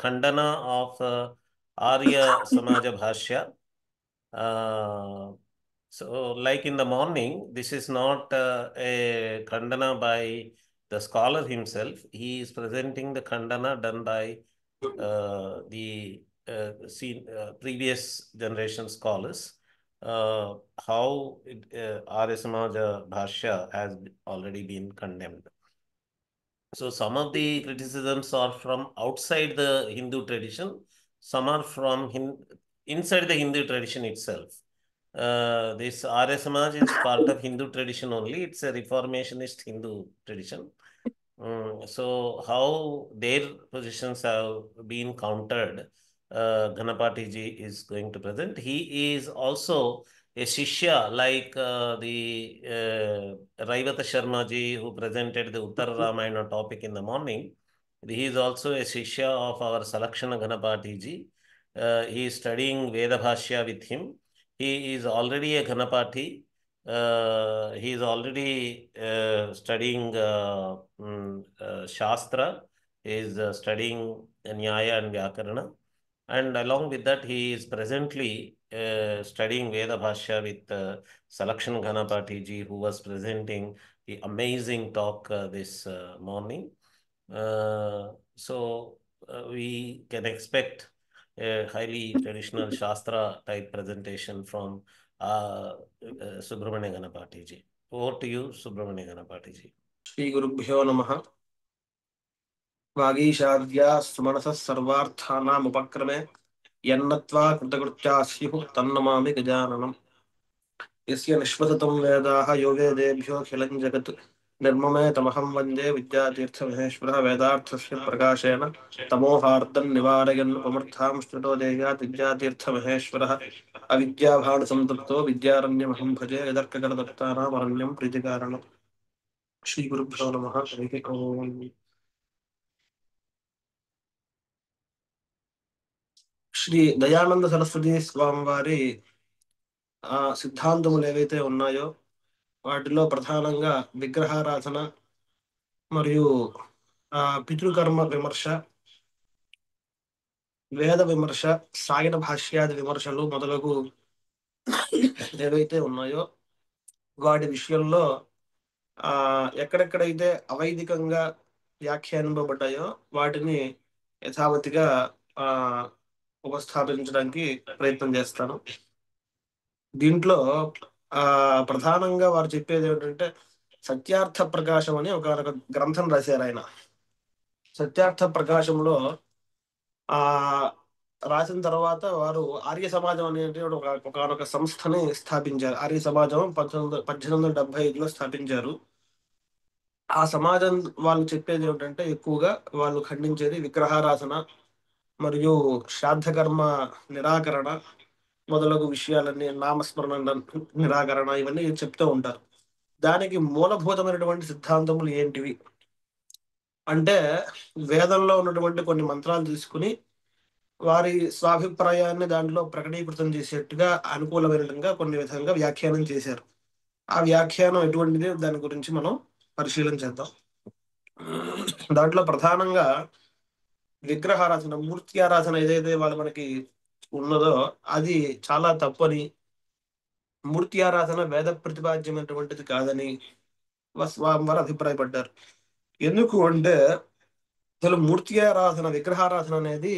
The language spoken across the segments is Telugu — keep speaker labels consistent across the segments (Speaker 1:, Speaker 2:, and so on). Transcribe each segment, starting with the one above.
Speaker 1: Khandana of Arya Samaja Bhashya. So, like in the morning, this is not a Khandana by the scholar himself. He is presenting the Khandana done by the previous generation scholars. How Arya Samaja Bhashya has already been condemned. So some of the criticisms are from outside the Hindu tradition, some are from inside the Hindu tradition itself. This Arya Samaj is part of Hindu tradition only. It's a reformationist Hindu tradition. So how their positions have been countered, Ganapati ji is going to present. He is also a Shishya like the Raivata Sharma ji who presented the Uttara Ramayana topic in the morning. He is also a Shishya of our Salakshana Ganapati ji. He is studying Veda Bhashya with him. He is already a Ganapati. He is already studying Shastra. He is studying Nyaya and Vyakarana. And along with that, he is presently studying Veda Bhashya with Salakshan Ganapati ji, who was presenting the amazing talk this morning. We can expect a highly traditional Shastra type presentation from Subramania Ganapati ji. Over to you, Subramania Ganapati ji.
Speaker 2: Shri Gurubhyo Namaha. Vagishadhya Manasah Sarvarthanam Upakrame Yannatva Kritagurtya Syuh Tannamami Gajananam Yasya Nishvatatam Vedaha Yovedebhyo Khilan Jagat Nirmame Tamaham Vande Vidyatirtha Maheshwara Vedarthasya Prakashena Tamohardan Nivarayan Pamartham Shrito Deyat Vidyatirtha Maheshwara Avidya Bhana Samtrapto Vidyaranyam Aham Bhaje Yadarka Garadattana Varanyam Pritikaranam Shri Gurubhyo Namaha. Harihi Om. Shri Dayananda Saraswati Swami వారి సిద్ధాంతములు ఏవైతే ఉన్నాయో వాటిలో ప్రధానంగా విగ్రహారాధన మరియు పితృకర్మ విమర్శ, వేద విమర్శ, సాగిన భాష్యాది విమర్శలు మొదలగు ఏవైతే ఉన్నాయో వాటి విషయంలో ఎక్కడెక్కడైతే అవైదికంగా వ్యాఖ్యానింపబడ్డాయో వాటిని యథావతిగా ఉపస్థాపించడానికి ప్రయత్నం చేస్తాను. దీంట్లో ప్రధానంగా వారు చెప్పేది ఏమిటంటే సత్యార్థ ప్రకాశం అని ఒక గ్రంథం రాశారు ఆయన. సత్యార్థ ప్రకాశంలో రాసిన తర్వాత వారు ఆర్య సమాజం అనేది ఒకనొక సంస్థని స్థాపించారు. ఆర్య సమాజం 1875లో స్థాపించారు. ఆ సమాజం వాళ్ళు చెప్పేది ఏమిటంటే ఎక్కువగా వాళ్ళు ఖండించేది విగ్రహారాధన మరియు శ్రాద్ధకర్మ నిరాకరణ మొదలగు విషయాలన్నీ, నామస్మరణ నిరాకరణ, ఇవన్నీ చెప్తూ ఉంటారు. దానికి మూలభూతమైనటువంటి సిద్ధాంతములు ఏంటివి అంటే వేదంలో ఉన్నటువంటి కొన్ని మంత్రాలు తీసుకుని వారి స్వాభిప్రాయాన్ని దాంట్లో ప్రకటీకృతం చేసేట్టుగా అనుకూలమైనట్టుగా కొన్ని విధంగా వ్యాఖ్యానం చేశారు. ఆ వ్యాఖ్యానం ఎటువంటిది దాని గురించి మనం పరిశీలన చేద్దాం. దాంట్లో ప్రధానంగా విగ్రహారాధన, మూర్తి ఆరాధన ఏదైతే వాళ్ళు మనకి ఉన్నదో అది చాలా తప్పని, మూర్తి ఆరాధన వేద ప్రతిపాద్యమైనటువంటిది కాదని వారు అభిప్రాయపడ్డారు. ఎందుకు అంటే అసలు మూర్తి ఆరాధన, విగ్రహారాధన అనేది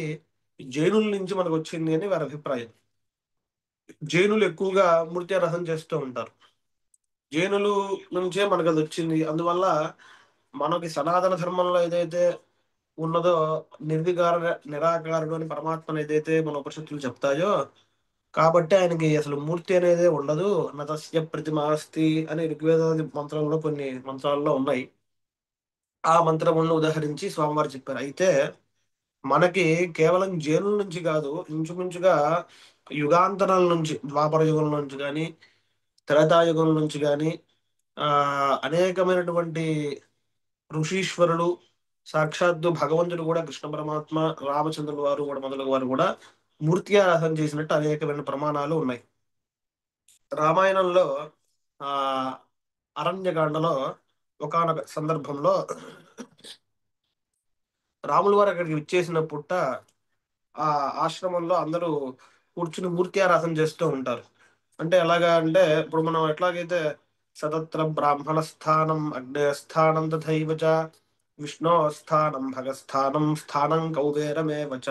Speaker 2: జైనుల నుంచి మనకు వచ్చింది అని వారి అభిప్రాయం. జైనులు ఎక్కువగా మూర్తి ఆరాధన చేస్తూ ఉంటారు. జైనులు నుంచే మనకు అది వచ్చింది. అందువల్ల మనకి సనాతన ధర్మంలో ఏదైతే ఉన్నదో నిర్వికార నిరాకారుడు అని పరమాత్మను ఏదైతే మన ఉపనిషత్తులు చెప్తాయో, కాబట్టి ఆయనకి అసలు మూర్తి అనేది ఉండదు. నతస్య ప్రతిమాస్తి అని ఋగ్వేద మంత్రంలో కొన్ని మంత్రాల్లో ఉన్నాయి. ఆ మంత్రములను ఉదాహరించి స్వామివారు చెప్పారు. అయితే మనకి కేవలం జైనుల నుంచి కాదు, ఇంచుమించుగా యుగాంతరాల నుంచి, ద్వాపర యుగం నుంచి కానీ త్రేతాయుగం నుంచి కానీ అనేకమైనటువంటి ఋషీశ్వరులు, సాక్షాత్తు భగవంతుడు కూడా, కృష్ణ పరమాత్మ, రామచంద్రుల వారు కూడా మొదలగు వారు కూడా మూర్తి ఆరాధన చేసినట్టు అనేకమైన ప్రమాణాలు ఉన్నాయి. రామాయణంలో అరణ్యకాండలో ఒకానొక సందర్భంలో రాముల వారు అక్కడికి విచ్చేసిన పుట్ట ఆ ఆశ్రమంలో అందరూ కూర్చుని మూర్తి ఆరాధన చేస్తూ ఉంటారు. అంటే ఎలాగా అంటే ఇప్పుడు మనం ఎట్లాగైతే సతత్ర బ్రాహ్మణ స్థానం అగ్నేయస్థానం తథైవ చ విష్ణో స్థానం భగస్థానం స్థానం కౌబేరమేవ చ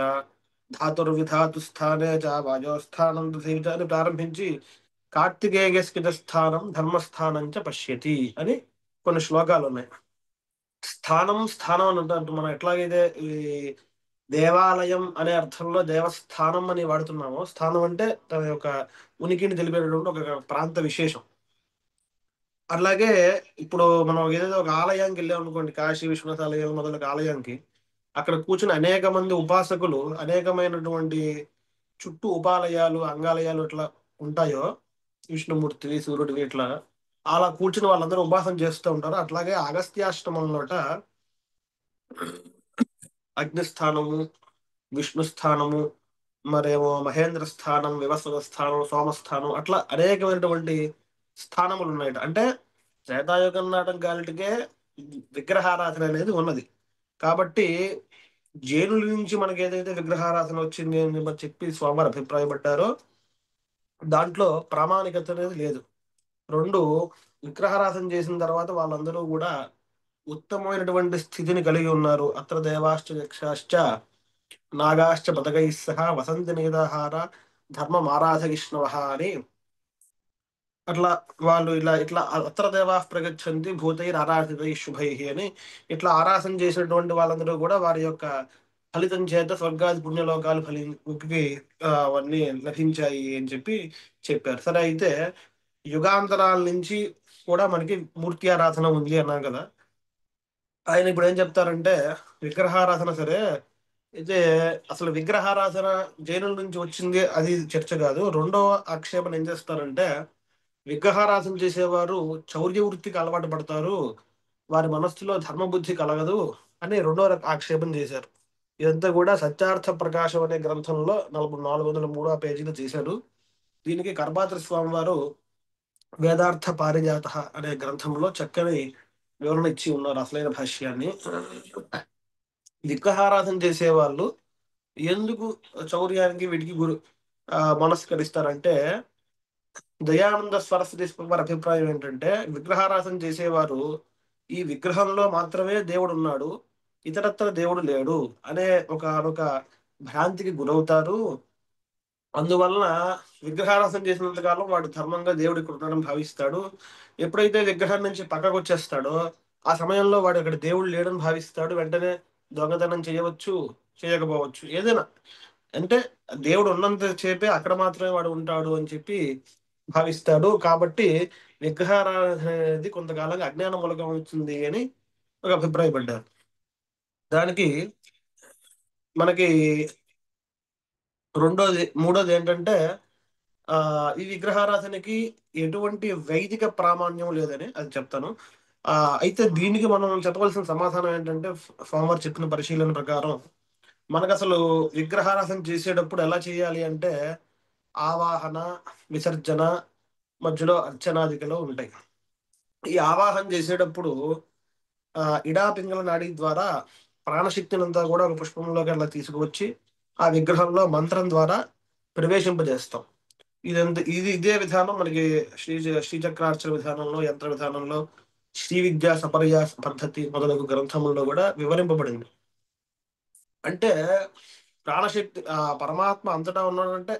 Speaker 2: ధాతుర్విధాతు స్థానే చ వాయోస్థానం తథైవ చ అని ప్రారంభించి కార్తికేయస్కిత స్థానం ధర్మస్థానం చ పశ్యతి అని కొన్ని శ్లోకాలు ఉన్నాయి. స్థానం స్థానం అని అంటే మనం ఎట్లాగైతే ఈ దేవాలయం అనే అర్థంలో దేవస్థానం అని వాడుతున్నామో, స్థానం అంటే తన యొక్క ఉనికిని తెలిపేటటువంటి ఒక ప్రాంత విశేషం. అలాగే ఇప్పుడు మనం ఏదైతే ఒక ఆలయానికి వెళ్ళాం అనుకోండి, కాశీ విశ్వనాథ ఆలయం మొదలగు ఆలయానికి, అక్కడ కూర్చుని అనేక మంది ఉపాసకులు అనేకమైనటువంటి చుట్టూ ఉపాలయాలు అంగాలయాలు ఇట్లా ఉంటాయో, విష్ణుమూర్తివి సూర్యుడివి ఇట్లా అలా కూర్చుని వాళ్ళందరూ ఉపాసన చేస్తూ ఉంటారు. అట్లాగే అగస్త్యాష్టమంలోట అగ్నిస్థానము, విష్ణు స్థానము, మరేమో మహేంద్ర స్థానం, వివస్వత స్థానం, సోమస్థానం అట్లా అనేకమైనటువంటి స్థానములు ఉన్నాయి. అంటే త్రేతాయుగం నాటం గాలిటికే విగ్రహారాధన అనేది ఉన్నది. కాబట్టి జైనుల నుంచి మనకి ఏదైతే విగ్రహారాధన వచ్చింది అని చెప్పి స్వామివారు అభిప్రాయపడ్డారో దాంట్లో ప్రామాణికత అనేది లేదు. రెండు, విగ్రహారాధన చేసిన తర్వాత వాళ్ళందరూ కూడా ఉత్తమమైనటువంటి స్థితిని కలిగి ఉన్నారు. అత్ర దేవాశ్చ యక్షాశ్చ నాగాశ్చ పదకై సహా వసంతి నీదాహార ధర్మమారాధయిష్ణవ అని అట్లా వాళ్ళు ఇలా ఇట్లా అత్ర దేవా ప్రగచ్చంతి భూతైర్ ఆరాధితై శుభై అని ఇట్లా ఆరాధన చేసినటువంటి వాళ్ళందరూ కూడా వారి యొక్క ఫలితం చేత స్వర్గాది పుణ్యలోకాలు అవన్నీ లభించాయి అని చెప్పి చెప్పారు. సరే, అయితే యుగాంతరాల నుంచి కూడా మనకి మూర్తి ఆరాధన ఉంది అన్నాం కదా. ఆయన ఇప్పుడు ఏం చెప్తారంటే విగ్రహారాధన సరే అయితే అసలు విగ్రహారాధన జైనుల నుంచి వచ్చింది అది చర్చ కాదు. రెండో ఆక్షేపణ ఏం చేస్తారంటే విగ్రహారాధన చేసేవారు చౌర్య వృత్తికి అలవాటు పడతారు, వారి మనస్సులో ధర్మబుద్ధి కలగదు అని రెండో ఆక్షేపం చేశారు. ఇదంతా కూడా సత్యార్థ ప్రకాశం అనే గ్రంథంలో 403 పేజీలు చేశాడు. దీనికి కర్బాత్ర స్వామి వారు వేదార్థ పారిజాత అనే గ్రంథంలో చక్కని వివరణ ఇచ్చి ఉన్నారు, అసలైన భాష్యాన్ని. విగ్రహారాధన చేసేవాళ్ళు ఎందుకు చౌర్యానికి వీటికి మనస్కరిస్తారంటే దయానంద సరస్వతి వారి అభిప్రాయం ఏంటంటే విగ్రహారాధన చేసేవారు ఈ విగ్రహంలో మాత్రమే దేవుడు ఉన్నాడు, ఇతరత్ర దేవుడు లేడు అనే ఒక భ్రాంతికి గురవుతారు. అందువలన విగ్రహారాధన చేసినంత కాలం వాడు ధర్మంగా దేవుడి ఇక్కడ ఉన్నాడని భావిస్తాడు. ఎప్పుడైతే విగ్రహం నుంచి పక్కకు వచ్చేస్తాడో ఆ సమయంలో వాడు అక్కడ దేవుడు లేడని భావిస్తాడు. వెంటనే దొంగతనం చేయవచ్చు, చేయకపోవచ్చు, ఏదైనా అంటే దేవుడు ఉన్నంత చేపే అక్కడ మాత్రమే వాడు ఉంటాడు అని చెప్పి భావిస్తాడు. కాబట్టి విగ్రహారాధన అనేది కొంతకాలంగా అజ్ఞాన మూలకం అవుతుంది అని ఒక అభిప్రాయపడ్డారు. దానికి మనకి మూడోది ఏంటంటే ఈ విగ్రహారాధనకి ఎటువంటి వైదిక ప్రామాణ్యం లేదని అది చెప్తాను. ఆ అయితే దీనికి మనం చెప్పవలసిన సమాధానం ఏంటంటే స్వామివారు చెప్పిన పరిశీలన ప్రకారం మనకు అసలు విగ్రహారాధన చేసేటప్పుడు ఎలా చేయాలి అంటే ఆవాహన, విసర్జన, మధ్యలో అర్చనాదికలు ఉంటాయి. ఈ ఆవాహన చేసేటప్పుడు ఇడా పింగళ నాడి ద్వారా ప్రాణశక్తిని అంతా కూడా ఒక పుష్పంలోకి అలా తీసుకువచ్చి ఆ విగ్రహంలో మంత్రం ద్వారా ప్రవేశింపజేస్తాం. ఇదే విధానం మనకి శ్రీచక్రార్చన విధానంలో, యంత్ర విధానంలో, శ్రీ విద్యా సపర్యాస పద్ధతి మొదలగు గ్రంథముల్లో కూడా వివరింపబడింది. అంటే ప్రాణశక్తి పరమాత్మ అంతటా ఉన్నాడంటే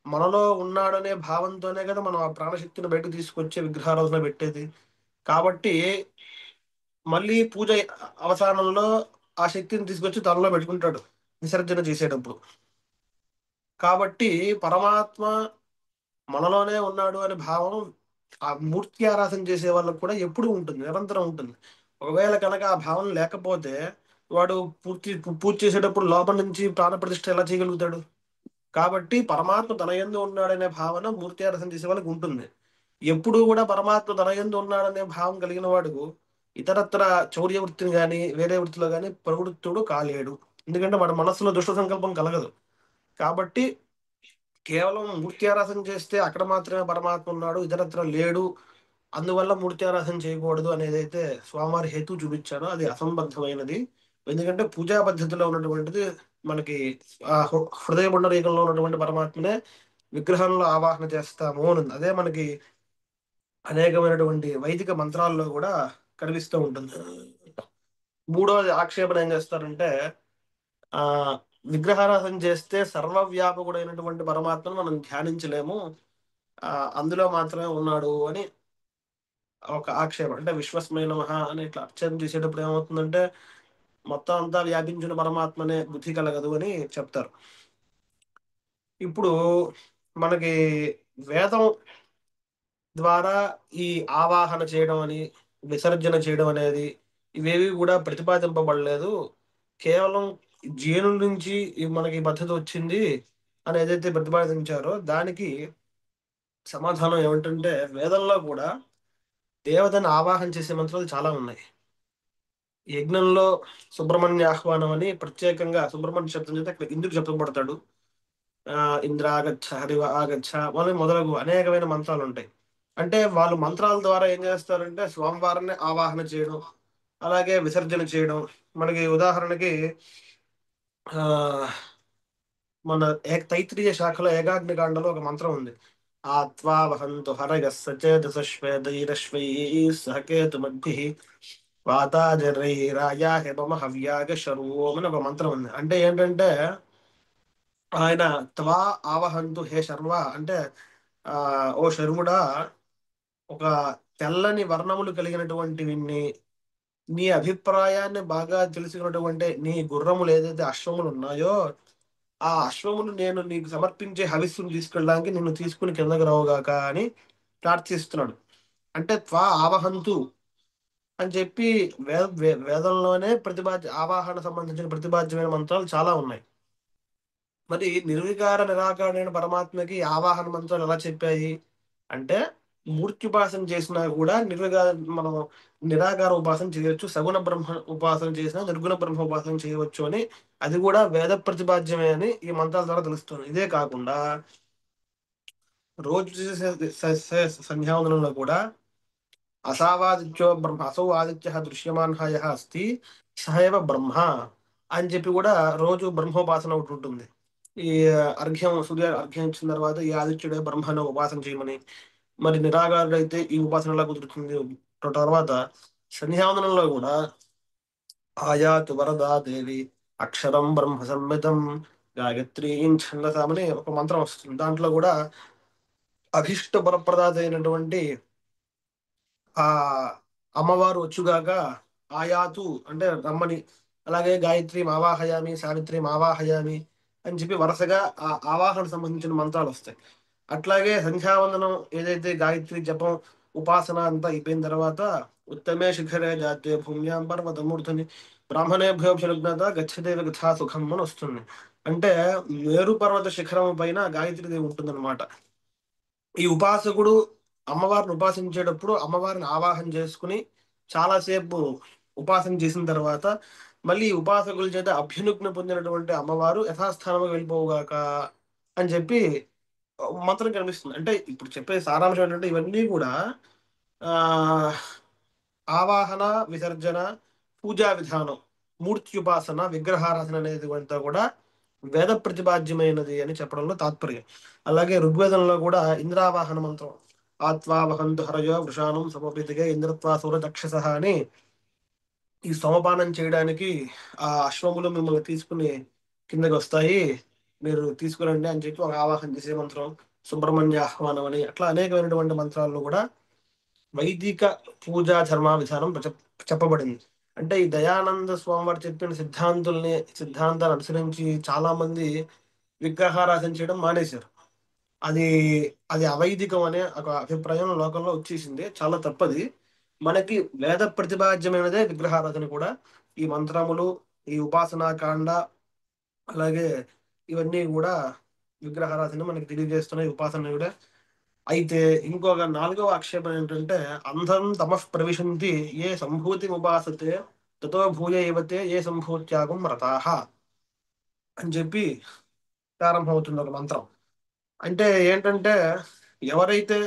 Speaker 2: మనలో ఉన్నాడనే భావంతోనే కదా మనం ఆ ప్రాణశక్తిని బయటకు తీసుకొచ్చే విగ్రహారాధన పెట్టేది. కాబట్టి మళ్ళీ పూజ అవసానంలో ఆ శక్తిని తీసుకొచ్చి తనలో పెట్టుకుంటాడు విసర్జన చేసేటప్పుడు. కాబట్టి పరమాత్మ మనలోనే ఉన్నాడు అనే భావం ఆ మూర్తి ఆరాధన చేసే వాళ్ళకు కూడా ఎప్పుడూ ఉంటుంది, నిరంతరం ఉంటుంది. ఒకవేళ కనుక ఆ భావన లేకపోతే వాడు పూజ చేసేటప్పుడు లోపల నుంచి ప్రాణ ప్రతిష్ఠ ఎలా చేయగలుగుతాడు? కాబట్టి పరమాత్మ తన యందు ఉన్నాడనే భావన మూర్తి ఆరాధన చేసే వాళ్ళకి ఉంటుంది. ఎప్పుడూ కూడా పరమాత్మ తన యందు ఉన్నాడనే భావం కలిగిన వాడు ఇతరత్ర చౌర్య వృత్తిని కానీ వేరే వృత్తిలో కానీ ప్రవృత్తుడు కాలేడు. ఎందుకంటే వాడి మనస్సులో దుష్ట సంకల్పం కలగదు. కాబట్టి కేవలం మూర్తి ఆరాధన చేస్తే అక్కడ మాత్రమే పరమాత్మ ఉన్నాడు, ఇతరత్ర లేడు, అందువల్ల మూర్తి ఆరాధన చేయకూడదు అనేది అయితే స్వామివారి హేతు చూపించారో అది అసంబద్ధమైనది, ఎందుకంటే పూజా పద్ధతిలో ఉన్నటువంటిది మనకి ఆ హృదయ పుండరీకంలో ఉన్నటువంటి పరమాత్మనే విగ్రహంలో ఆవాహన చేస్తాము అని ఉంది. అదే మనకి అనేకమైనటువంటి వైదిక మంత్రాల్లో కూడా కనిపిస్తూ ఉంటుంది. మూడోది ఆక్షేపణ ఏం చేస్తారంటే ఆ విగ్రహారాధన చేస్తే సర్వవ్యాపకుడైనటువంటి పరమాత్మను మనం ధ్యానించలేము, ఆ అందులో మాత్రమే ఉన్నాడు అని ఒక ఆక్షేపం. అంటే విశ్వస్మై నమః అని ఇట్లా అర్చన చేసేటప్పుడు ఏమవుతుందంటే మొత్తం అంతా వ్యాపించిన పరమాత్మనే బుద్ధి కలగదు అని చెప్తారు. ఇప్పుడు మనకి వేదం ద్వారా ఈ ఆవాహన చేయడం అని, విసర్జన చేయడం అనేది ఇవేవి కూడా ప్రతిపాదింపబడలేదు. కేవలం జీనుల నుంచి ఈ మనకి ఈ పద్ధతి వచ్చింది అని ఏదైతే ప్రతిపాదించారో దానికి సమాధానం ఏమిటంటే వేదంలో కూడా దేవతను ఆవాహన చేసే మంత్రాలు చాలా ఉన్నాయి. యజ్ఞంలో సుబ్రహ్మణ్య ఆహ్వానం అని ప్రత్యేకంగా సుబ్రహ్మణ్య శబ్దం చేత ఇక్కడ ఇంద్రుడు చెప్పబడతాడు. ఇంద్ర ఆగచ్చ హరివ ఆగచ్చ మొదలగు అనేకమైన మంత్రాలు ఉంటాయి. అంటే వాళ్ళు మంత్రాల ద్వారా ఏం చేస్తారంటే స్వామివారిని ఆవాహన చేయడం, అలాగే విసర్జన చేయడం. మనకి ఉదాహరణకి ఆ మన తైత్రీయ శాఖలో ఏకాగ్ని కాండలో ఒక మంత్రం ఉంది. ఆత్వా వహంతు హరగ సచేతసశ్వేదైరశ్వై సహకేతు మద్భి వాతాజరైరాయా హిమమ హవ్యాగ శర్వోం అని ఒక మంత్రం ఉంది. అంటే ఏంటంటే ఆయన త్వా ఆవహంతు హే శర్వ అంటే ఆ ఓ శర్వుడా, ఒక తెల్లని వర్ణములు కలిగినటువంటి విన్ని, నీ అభిప్రాయాన్ని బాగా తెలుసుకున్నటువంటి నీ గుర్రములు ఏదైతే అశ్వములు ఉన్నాయో ఆ అశ్వమును నేను నీకు సమర్పించే హవిస్సును తీసుకెళ్ళడానికి నిన్ను తీసుకుని కిందకి రావుగాక అని ప్రార్థిస్తున్నాడు. అంటే త్వా ఆవహంతు అని చెప్పి వేదంలోనే ఆవాహన సంబంధించిన ప్రతిపాద్యమైన మంత్రాలు చాలా ఉన్నాయి. మరి నిర్వికార నిరాకారుడైన పరమాత్మకి ఆవాహన మంత్రాలు ఎలా చెప్పాయి అంటే మూర్త్యుపాసన చేసినా కూడా మనం నిరాకార ఉపాసన చేయవచ్చు, సగుణ బ్రహ్మ ఉపాసన చేసినా నిర్గుణ బ్రహ్మ ఉపాసన చేయవచ్చు అని అది కూడా వేద ప్రతిపాద్యమే అని ఈ మంత్రాల ద్వారా తెలుస్తుంది. ఇదే కాకుండా రోజు చేసే సంధ్యావందనంలో కూడా అసావాదిత్యో బ్రహ్మ అసౌ ఆదిత్య దృశ్యమాన యః అస్తి సహైవ బ్రహ్మ అని చెప్పి కూడా రోజు బ్రహ్మోపాసన ఒకటి ఉంటుంది. ఈ సూర్య అర్ఘ్యం ఇచ్చిన తర్వాత ఈ ఆదిత్యుడే బ్రహ్మను ఉపాసన చేయమని, మరి నిరాకారుడైతే ఈ ఉపాసన ఎలా కుదురుతుంది. తర్వాత సంధ్యావందనంలో కూడా ఆయాతు వరదా దేవి అక్షరం బ్రహ్మ సంహితం గాయత్రీం ఛందసామని ఒక మంత్రం వస్తుంది. దాంట్లో కూడా అభిష్ట వరప్రదాత అయినటువంటి ఆ అమ్మవారు వచ్చుగాక ఆయాతు అంటే రమ్మని, అలాగే గాయత్రి ఆవాహయామి సావిత్రి ఆవాహయామి అని చెప్పి వరుసగా ఆ ఆవాహన సంబంధించిన మంత్రాలు వస్తాయి. అట్లాగే సంధ్యావందనం ఏదైతే గాయత్రి జపం ఉపాసన అంతా అయిపోయిన తర్వాత ఉత్తమే శిఖరే జాతే భూమ్యాం పర్వతమూర్ధని బ్రాహ్మణేభ్యోభిషిజ్ఞాత గచ్చదేవ గథా సుఖం అని వస్తుంది. అంటే మేరు పర్వత శిఖరం పైన గాయత్రీదేవి ఉంటుందన్నమాట. ఈ ఉపాసకుడు అమ్మవారిని ఉపాసించేటప్పుడు అమ్మవారిని ఆవాహన చేసుకుని చాలాసేపు ఉపాసన చేసిన తర్వాత మళ్ళీ ఈ ఉపాసకుల చేత అభ్యునుజ్ఞ పొందినటువంటి అమ్మవారు యథాస్థానంగా వెళ్ళిపోవుగాక అని చెప్పి మంత్రం కనిపిస్తుంది. అంటే ఇప్పుడు చెప్పే సారాంశం ఏంటంటే ఇవన్నీ కూడా ఆ ఆవాహన, విసర్జన, పూజా విధానం, మూర్త్యుపాసన, విగ్రహారాధన అనేది అంతా కూడా వేద ప్రతిపాద్యమైనది అని చెప్పడంలో తాత్పర్యం. అలాగే ఋగ్వేదంలో కూడా ఇంద్రావాహన మంత్రం ఆత్వావహంతు హరయో వృషాణం సమపితిగే ఇంద్రత్వా సూరదక్షస అని ఈ స్తమపానం చేయడానికి ఆ అశ్వములు మిమ్మల్ని తీసుకుని కిందకి వస్తాయి, మీరు తీసుకురండి అని చెప్పి ఒక ఆవాహన చేసే మంత్రం, సుబ్రహ్మణ్య ఆహ్వానం అని అట్లా అనేకమైనటువంటి మంత్రాల్లో కూడా వైదిక పూజా ధర్మ విధానం చెప్పబడింది. అంటే ఈ దయానంద స్వామి వారు చెప్పిన సిద్ధాంతాన్ని అనుసరించి చాలా మంది విగ్రహారాధన చేయడం మానేశారు. అది అది అవైదికం అనే ఒక అభిప్రాయం లోకంలో వచ్చేసింది. చాలా తప్పది. మనకి వేద ప్రతిపాద్యమైనదే విగ్రహారాధన కూడా. ఈ మంత్రములు, ఈ ఉపాసనా కాండ, అలాగే ఇవన్నీ కూడా విగ్రహారాధన మనకి తెలియజేస్తున్నాయి, ఉపాసన కూడా. అయితే ఇంకొక నాలుగవ ఆక్షేపణ ఏంటంటే అంధం తమః ప్రవిశంతి ఏ సంభూతి ఉపాసతే తతో భూయ ఏవతే ఏ సంభూత్యాగం రతాహ అని చెప్పి ప్రారంభమవుతుంది ఒక మంత్రం. అంటే ఏంటంటే ఎవరైతే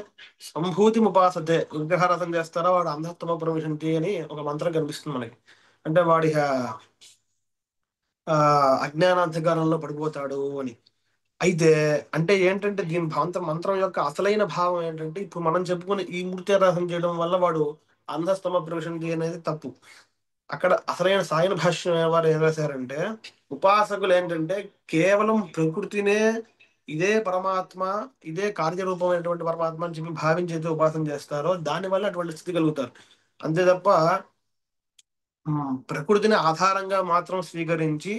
Speaker 2: సంభూతి ఉపాసతే విగ్రహారాధన చేస్తారో వాడు అంధత్వ ప్రవిశంతి అని ఒక మంత్రం కనిపిస్తుంది మనకి. అంటే వాడి ఆ అజ్ఞానాంధకారంలో పడిపోతాడు అని. అయితే అంటే ఏంటంటే దీని మంత్రం యొక్క అసలైన భావం ఏంటంటే ఇప్పుడు మనం చెప్పుకునే ఈ మూర్త్యారాధన చేయడం వల్ల వాడు అంధస్తమ ప్రవేశం అనేది తప్పు. అక్కడ అసలైన సాయన భాష్యం వారు ఏం రాశారంటే ఉపాసకులు ఏంటంటే కేవలం ప్రకృతినే ఇదే పరమాత్మ, ఇదే కార్యరూపమైనటువంటి పరమాత్మ అని చెప్పి భావించి ఉపాసన చేస్తారో దానివల్ల అటువంటి స్థితి కలుగుతారు. అంతే తప్ప ప్రకృతిని ఆధారంగా మాత్రం స్వీకరించి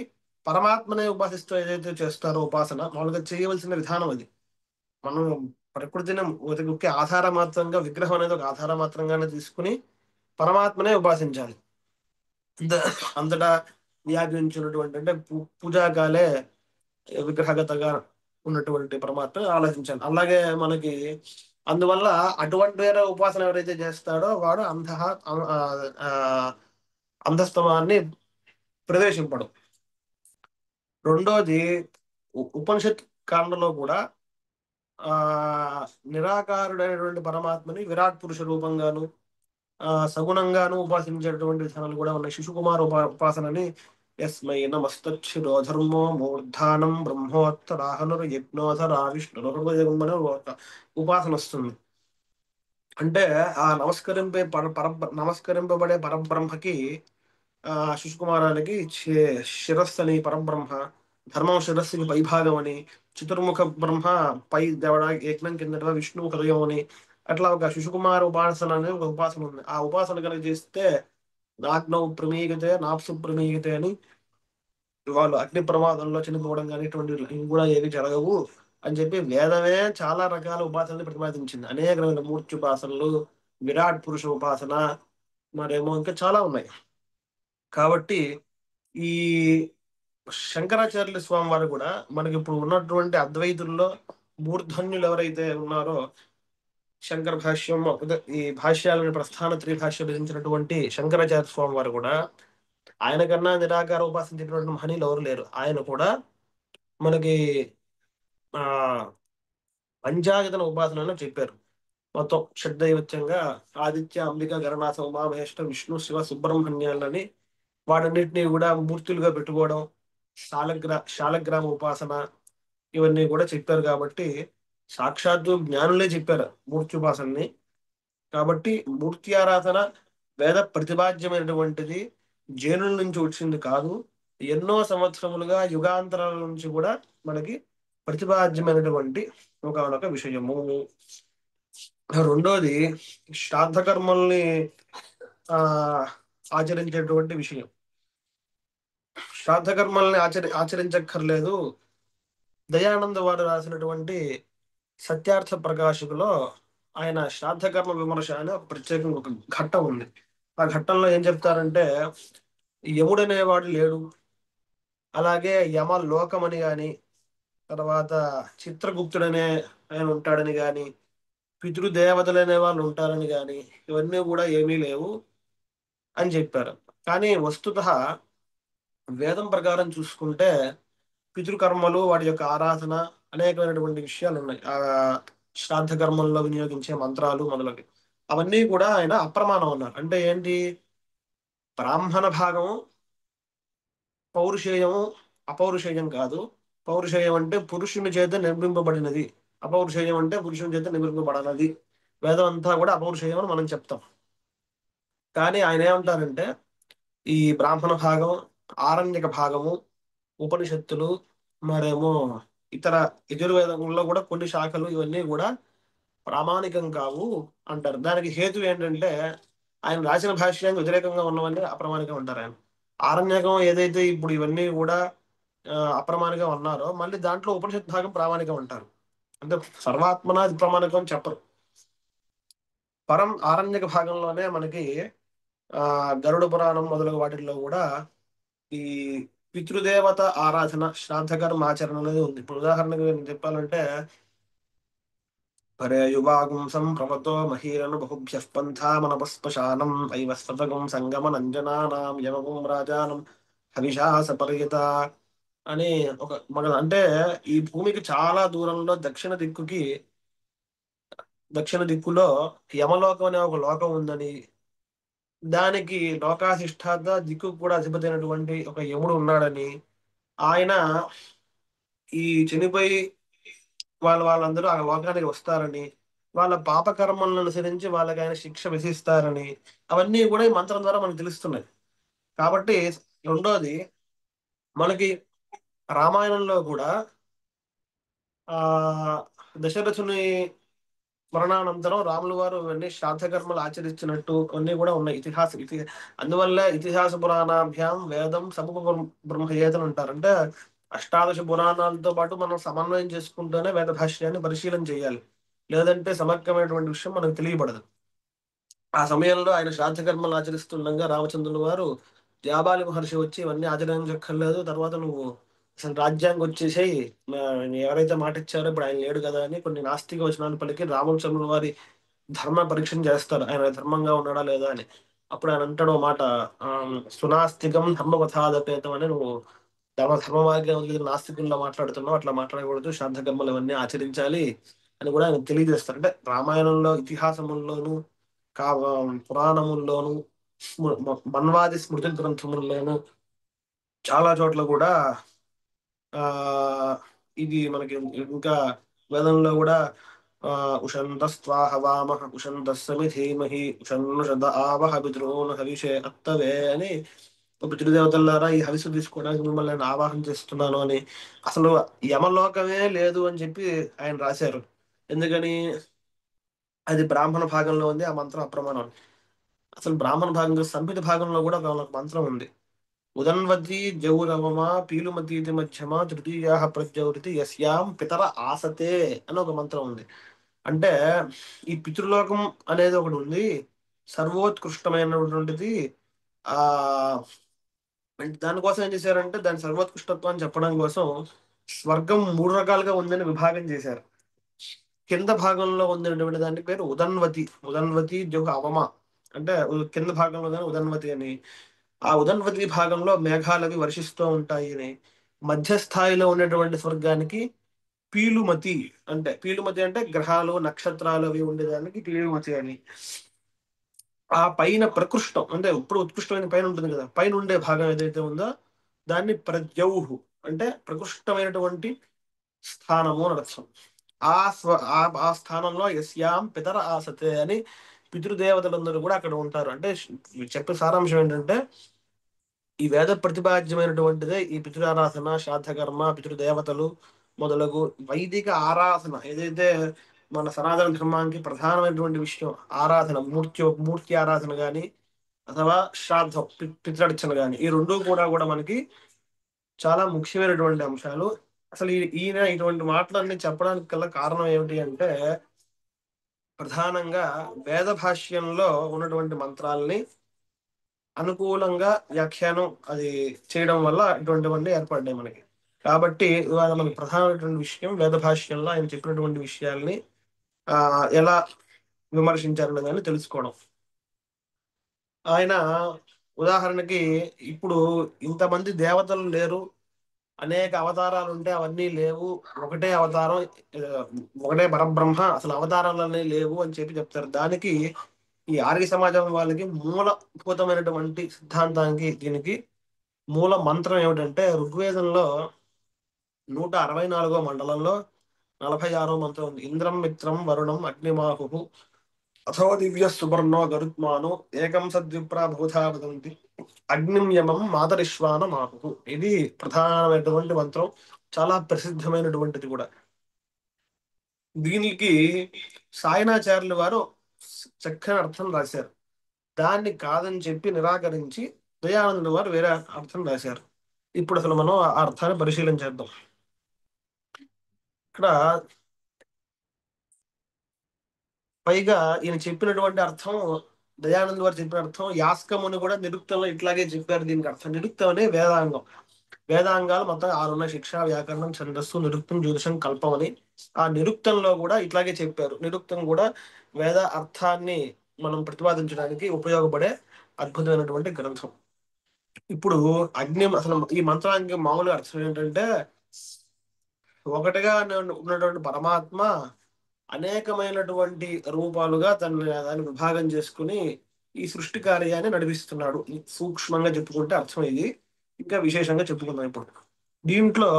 Speaker 2: పరమాత్మనే ఉపాసిస్తూ ఏదైతే చేస్తారో ఉపాసన మామూలుగా చేయవలసిన విధానం అది. మనం ప్రకృతిని ఒక ఆధార మాత్రంగా, విగ్రహం అనేది ఒక ఆధార మాత్రంగానే తీసుకుని పరమాత్మనే ఉపాసించాలి. అంత అంతటా వ్యాపించినటువంటి అంటే పూజాకాలే విగ్రహగతగా ఉన్నటువంటి పరమాత్మ ఆలోచించాలి. అలాగే మనకి అందువల్ల అటువంటి వేరే ఉపాసన ఎవరైతే చేస్తాడో వాడు అంధస్తమాన్ని ప్రవేశింపడు. రెండోది ఉపనిషత్ కాండలో కూడా ఆ నిరాకారుడైనటువంటి పరమాత్మని విరాట్ పురుష రూపంగాను సగుణంగాను ఉపాసించేటువంటి విధానాలు కూడా ఉన్నాయి. శిశుకుమార ఉపాసనని యస్మై నమస్తచ్చిరో ధర్మో మూర్ధానం బ్రహ్మోత్తరాహనురు యజ్ఞోధరా విష్ణురుమని ఒక ఉపాసన వస్తుంది. అంటే ఆ నమస్కరింపబడే పరబ్రహ్మకి శిశుకుమారానికి శిరస్సు అని పరబ్రహ్మ, ధర్మం శిరస్సుకి పైభాగం అని, చతుర్ముఖ బ్రహ్మ పై దేవడ యజ్ఞం కిందట విష్ణువు హృదయం అని, అట్లా ఒక శిశుకుమార ఉపాసన అనేది ఒక ఉపాసన ఉంది. ఆ ఉపాసన కనుక చేస్తే నాగ్నౌ ప్రమీయతే నాప్సు ప్రమీయతే అని వాళ్ళు అగ్ని ప్రమాదంలో చనిపోవడం కానీ ఇటువంటి ఇవి కూడా ఏవి జరగవు అని చెప్పి వేదమే చాలా రకాల ఉపాసనలు ప్రతిపాదించింది. అనేక రకాల మూర్త్యుపాసనలు, విరాట్ పురుష ఉపాసన, మరేమో ఇంకా చాలా ఉన్నాయి. కాబట్టి ఈ శంకరాచార్యుల స్వామి వారు కూడా మనకి ఇప్పుడు ఉన్నటువంటి అద్వైతుల్లో మూర్ధన్యులు ఎవరైతే ఉన్నారో శంకర భాష్యం ఈ భాష్యాలను ప్రస్థాన త్రిభాష్యం రచించినటువంటి శంకరాచార్య స్వామి వారు కూడా ఆయన కన్నా నిరాకార ఉపాసించినటువంటి మహనీయులు ఎవరు లేరు. ఆయన కూడా మనకి ఆ పంచాయతన ఉపాసనలో చెప్పారు. మొత్తం షడ్దైవత్యంగా ఆదిత్య, అంబిక, గణనాథ, ఉమామహేశ్వర, విష్ణు, శివ, సుబ్రహ్మణ్యాలని వాటన్నిటిని కూడా మూర్తులుగా పెట్టుకోవడం, శాలగ్రామ ఉపాసన ఇవన్నీ కూడా చెప్పారు. కాబట్టి సాక్షాత్తు జ్ఞానులే చెప్పారు మూర్త్యుపాసనని. కాబట్టి మూర్తి ఆరాధన వేద ప్రతిపాద్యమైనటువంటిది, జైనుల నుంచి వచ్చింది కాదు. ఎన్నో సంవత్సరములుగా యుగాంతరాల నుంచి కూడా మనకి ప్రతిపాద్యమైనటువంటి ఒకనొక విషయము. రెండోది శ్రాద్ధ కర్మల్ని ఆ ఆచరించేటువంటి విషయం. శ్రాద్ధ కర్మల్ని ఆచరించక్కర్లేదు. దయానంద వారు రాసినటువంటి సత్యార్థ ప్రకాశకులో ఆయన శ్రాద్ధ కర్మ విమర్శ అని ఒక ప్రత్యేకంగా ఒక ఘట్టం ఉంది. ఆ ఘట్టంలో ఏం చెప్తారంటే యముడనేవాడు లేడు, అలాగే యమ లోకమని గాని, తర్వాత చిత్రగుప్తుడనే ఆయన ఉంటాడని గాని, పితృదేవతలు అనే వాళ్ళు ఉంటారని గాని ఇవన్నీ కూడా ఏమీ లేవు అని చెప్పారు. కానీ వస్తుతః వేదం ప్రకారం చూసుకుంటే పితృకర్మలు, వాటి యొక్క ఆరాధన అనేకమైనటువంటి విషయాలు ఉన్నాయి. శ్రాద్ధ కర్మల్లో వినియోగించే మంత్రాలు మొదలవి అవన్నీ కూడా ఆయన అప్రమాణం అన్నారు. అంటే ఏంటి? బ్రాహ్మణ భాగము పౌరుషేయము అపౌరుషేయం కాదు. పౌరుషేయం అంటే పురుషుని చేత నిర్మింపబడినది, అపౌరుషేయం అంటే పురుషుని చేత నిర్మింపబడనది. వేదం అంతా కూడా అపౌరుషేయం అని మనం చెప్తాం. కానీ ఆయన ఏమంటారంటే ఈ బ్రాహ్మణ భాగం, ఆరణ్యక భాగము, ఉపనిషత్తులు, మరేమో ఇతర యజుర్వేదంలో కూడా కొన్ని శాఖలు ఇవన్నీ కూడా ప్రామాణికం కావు అంటారు. దానికి హేతు ఏంటంటే ఆయన రాసిన భాష్యానికి వ్యతిరేకంగా ఉన్నవన్నీ అప్రమాణికం అంటారు. ఆయన ఆరణ్యకం ఏదైతే ఇప్పుడు ఇవన్నీ కూడా అప్రమాణికం అన్నారో మళ్ళీ దాంట్లో ఉపనిషత్ భాగం ప్రామాణికం అంటారు. అంటే సర్వాత్మన అది ప్రామాణికం అని చెప్పరు. ఆరణ్యక భాగంలోనే మనకి గరుడ పురాణం మొదలగు వాటిల్లో కూడా ఈ పితృదేవత ఆరాధన, శ్రాద్ధకర్మ ఆచరణ అనేది ఉంది. ఇప్పుడు ఉదాహరణకు నేను చెప్పాలంటే పరేయువాగుంసం ప్రమతో మహీరను బహుభ్యః పంథామనపస్పశానం వైవస్వతగం సంగమనంజనానాం యమగుం రాజానం హవిషా సపర్యత అని ఒక అంటే ఈ భూమికి చాలా దూరంలో దక్షిణ దిక్కులో యమలోకం అనే ఒక లోకం ఉందని, దానికి లోకాధిష్టాత దిక్కు కూడా అధిపతి అయినటువంటి ఒక యముడు ఉన్నాడని, ఆయన ఈ చనిపోయి వాళ్ళందరూ ఆ లోకానికి వస్తారని, వాళ్ళ పాపకర్మలను అనుసరించి వాళ్ళకి ఆయన శిక్ష విధిస్తారని, అవన్నీ కూడా ఈ మంత్రం ద్వారా మనకు తెలుస్తున్నాయి. కాబట్టి రెండోది, మనకి రామాయణంలో కూడా ఆ దశరథుని మరణానంతరం రాములు వారు ఇవన్నీ శ్రాద్ధ కర్మలు ఆచరించినట్టు అన్నీ కూడా ఉన్నాయి. అందువల్ల ఇతిహాస పురాణాభ్యాం వేదం సముప బ్రహ్మయేతలు అంటారు. అంటే అష్టాదశ పురాణాలతో పాటు మనం సమన్వయం చేసుకుంటూనే వేద భాష్యాన్ని పరిశీలన చేయాలి. లేదంటే సమగ్రమైనటువంటి విషయం మనకు తెలియబడదు. ఆ సమయంలో ఆయన శ్రాద్ధ కర్మలు ఆచరిస్తుండగా రామచంద్రుల వారు జాబాలి మహర్షి వచ్చి ఇవన్నీ ఆచరించక్కర్లేదు, తర్వాత నువ్వు అసలు రాజ్యానికి వచ్చేసేయి, ఎవరైతే మాట ఇచ్చారో ఇప్పుడు ఆయన లేడు కదా అని కొన్ని నాస్తిక వచనాలు పలికి రామచంద్రుల వారి ధర్మ పరీక్షను చేస్తారు, ఆయన ధర్మంగా ఉన్నాడా లేదా అని. అప్పుడు ఆయన అంటాడు ఓ మాట, సునాస్తికం ధర్మపథాదపేతం అని, నువ్వు ధర్మ మార్గం వదిలి నాస్తికుల్లో మాట్లాడుతున్నావు, అట్లా మాట్లాడకూడదు, శ్రాద్ధ కర్మలు ఇవన్నీ ఆచరించాలి అని కూడా ఆయన తెలియజేస్తారు. అంటే రామాయణంలో ఇతిహాసముల్లోను, కా పురాణముల్లోను, మన్వాది స్మృతి గ్రంథముల్లోను చాలా చోట్ల కూడా ఆ ఇది మనకి ఇంకా వేదంలో కూడా ఉషంతస్త్వాహ వామః ఉషంతస్సమి ధీమహి ఉషన్నుషద ఆవహ పితॄన్ హవిషే అత్తవే అని, పితృదేవతలారా ఈ హవిస్సు తీసుకోవడానికి మిమ్మల్ని నేను ఆవాహన చేస్తున్నాను అని. అసలు యమలోకమే లేదు అని చెప్పి ఆయన రాశారు. ఎందుకని? అది బ్రాహ్మణ భాగంలో ఉంది, ఆ మంత్రం అప్రమాణం. అసలు బ్రాహ్మణ భాగంలో సంహిత భాగంలో కూడా ఒక మంత్రం ఉంది. ఉదన్వతి జౌరవమా పీలుమతీతి మధ్యమా తృతీయ ప్రజ్వరితి యస్యాం పితర ఆసతే అని ఒక మంత్రం ఉంది. అంటే ఈ పితృలోకం అనేది ఒకటి ఉంది, సర్వోత్కృష్టమైనటువంటిది. ఆ అంటే దానికోసం ఏం చేశారంటే దాని సర్వోత్కృష్టత్వాన్ని చెప్పడం కోసం స్వర్గం మూడు రకాలుగా ఉందని విభాగం చేశారు. కింద భాగంలో ఉన్నటువంటి దాని పేరు ఉదన్వతి. ఉదన్వతి జోగ అవమ అంటే కింద భాగంలో కానీ ఉదన్వతి అని. ఆ ఉదన్వతి భాగంలో మేఘాలు అవి వర్షిస్తూ ఉంటాయి అని. మధ్య స్థాయిలో ఉన్నటువంటి స్వర్గానికి పీలుమతి, అంటే పీలుమతి అంటే గ్రహాలు నక్షత్రాలు అవి ఉండేదానికి పీలుమతి అని. ఆ పైన ప్రకృష్టం అంటే ఇప్పుడు ఉత్కృష్టమైన పైన ఉంటుంది కదా, పైన ఉండే భాగం ఏదైతే ఉందో దాన్ని ప్రద్యౌహు అంటే ప్రకృష్టమైనటువంటి స్థానము అని అర్థం. ఆ స్థానంలో యస్యాం పితర ఆసతే అని పితృదేవతలందరూ కూడా అక్కడ ఉంటారు. అంటే చెప్పే సారాంశం ఏంటంటే ఈ వేద ప్రతిపాద్యమైనటువంటిదే ఈ పితృఆరాధన, శ్రాద్ధకర్మ, పితృదేవతలు మొదలగు వైదిక ఆరాధన ఏదైతే మన సనాతన ధర్మానికి ప్రధానమైనటువంటి విషయం. ఆరాధన, మూర్తి ఆరాధన గాని అథవా శ్రాద్ధం, పితృర్చన గాని, ఈ రెండు కూడా మనకి చాలా ముఖ్యమైనటువంటి అంశాలు. అసలు ఈయన ఇటువంటి మాటలన్నీ చెప్పడానికి గల కారణం ఏమిటి అంటే ప్రధానంగా వేద భాష్యంలో ఉన్నటువంటి మంత్రాల్ని అనుకూలంగా వ్యాఖ్యానం అది చేయడం వల్ల ఇటువంటివన్నీ ఏర్పడ్డాయి మనకి. కాబట్టి ఇవాళ మనకి ప్రధానమైనటువంటి విషయం వేద భాష్యంలో ఆయన చెప్పినటువంటి విషయాల్ని ఆ ఎలా విమర్శించారనే దాన్ని తెలుసుకోవడం. ఆయన ఉదాహరణకి ఇప్పుడు ఇంతమంది దేవతలు లేరు, అనేక అవతారాలు ఉంటే అవన్నీ లేవు, ఒకటే అవతారం, ఒకటే పరబ్రహ్మ, అసలు అవతారాలన్నీ లేవు అని చెప్పి చెప్తారు. దానికి ఈ ఆర్య సమాజం వాళ్ళకి మూలభూతమైనటువంటి సిద్ధాంతానికి దీనికి మూల మంత్రం ఏమిటంటే ఋగ్వేదంలో 164 మండలంలో 46 మంత్రం ఉంది. ఇంద్రం మిత్రం వరుణం అగ్నిమాహు అథో దివ్య సువర్ణో గరుత్మాను ఏకం సద్విప్రా బహుధా వదంతి అగ్నిం యమం మాతరిశ్వాన మాహు. ఇది ప్రధానమైనటువంటి మంత్రం, చాలా ప్రసిద్ధమైనటువంటిది కూడా. దీనికి సాయనాచార్యుల వారు చక్కని అర్థం రాశారు. దాన్ని కాదని చెప్పి నిరాకరించి దయానందుల వారు వేరే అర్థం రాశారు. ఇప్పుడు అసలు మనం ఆ అర్థాన్ని పరిశీలన చేద్దాం. ఇక్కడ పైగా ఈయన చెప్పినటువంటి అర్థం, దయానంద్ వారు చెప్పిన అర్థం యాస్కముని కూడా నిరుక్తంలో ఇట్లాగే చెప్పారు. దీనికి అర్థం నిరుక్తం అనే వేదాంగం. వేదాంగాలు మొత్తం 6 ఉన్నాయి: శిక్ష, వ్యాకరణం, ఛందస్సు, నిరుక్తం, జ్యోతిషం, కల్పం అని. ఆ నిరుక్తంలో కూడా ఇట్లాగే చెప్పారు. నిరుక్తం కూడా వేద అర్థాన్ని మనం ప్రతిపాదించడానికి ఉపయోగపడే అద్భుతమైనటువంటి గ్రంథం. ఇప్పుడు అగ్ని అసలు ఈ మంత్రానికి మామూలు అర్థం ఏంటంటే ఒకటిగా ఉన్నటువంటి పరమాత్మ అనేకమైనటువంటి రూపాలుగా దాన్ని విభాగం చేసుకుని ఈ సృష్టి కార్యాన్ని నడిపిస్తున్నాడు. సూక్ష్మంగా చెప్పుకుంటే అర్థం ఇది, ఇంకా విశేషంగా చెప్పుకుందాం ఇప్పుడు. దీంట్లో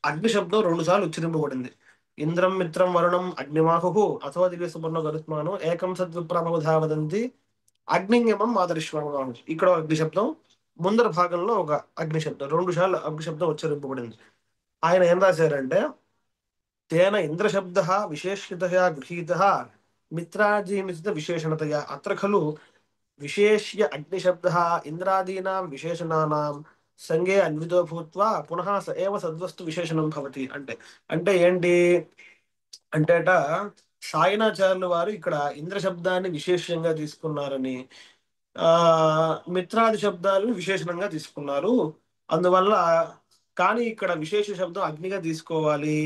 Speaker 2: అగ్ని శబ్దం రెండు సార్లు ఉచ్చరింపబడింది. ఇంద్రం మిత్రం వరుణం అగ్నిమాహు అథో దివ్య సుపర్ణ గరుత్మాను ఏకం సద్విప్రమోధా వదంతి అగ్నింగమం మాతరిశ్వామం. ఇక్కడ ఒక అగ్ని శబ్దం, ముందర భాగంలో ఒక అగ్ని శబ్దం, రెండు సార్లు అగ్ని శబ్దం ఉచ్చరింపబడింది. ఆయన ఏం రాశారంటే తేన ఇంద్రశబ్ద విశేష్యతయా గృహీత మిత్రాజీమిత విశేషణతయా అత్ర ఖలు విశేష్య అగ్నిశబ్ద ఇంద్రాదీనాం విశేషణానాం సంగే అన్వితో భూత్వా పునః స ఏవ సద్వస్తు విశేషణం భవతి. అంటే అంటే ఏంటి అంటేట సాయనాచార్యుల వారు ఇక్కడ ఇంద్ర శబ్దాన్ని విశేషంగా తీసుకున్నారని, ఆ మిత్రాది శబ్దాలను విశేషణంగా తీసుకున్నారు. అందువల్ల కానీ ఇక్కడ విశేష శబ్దం అగ్నిగా తీసుకోవాలి,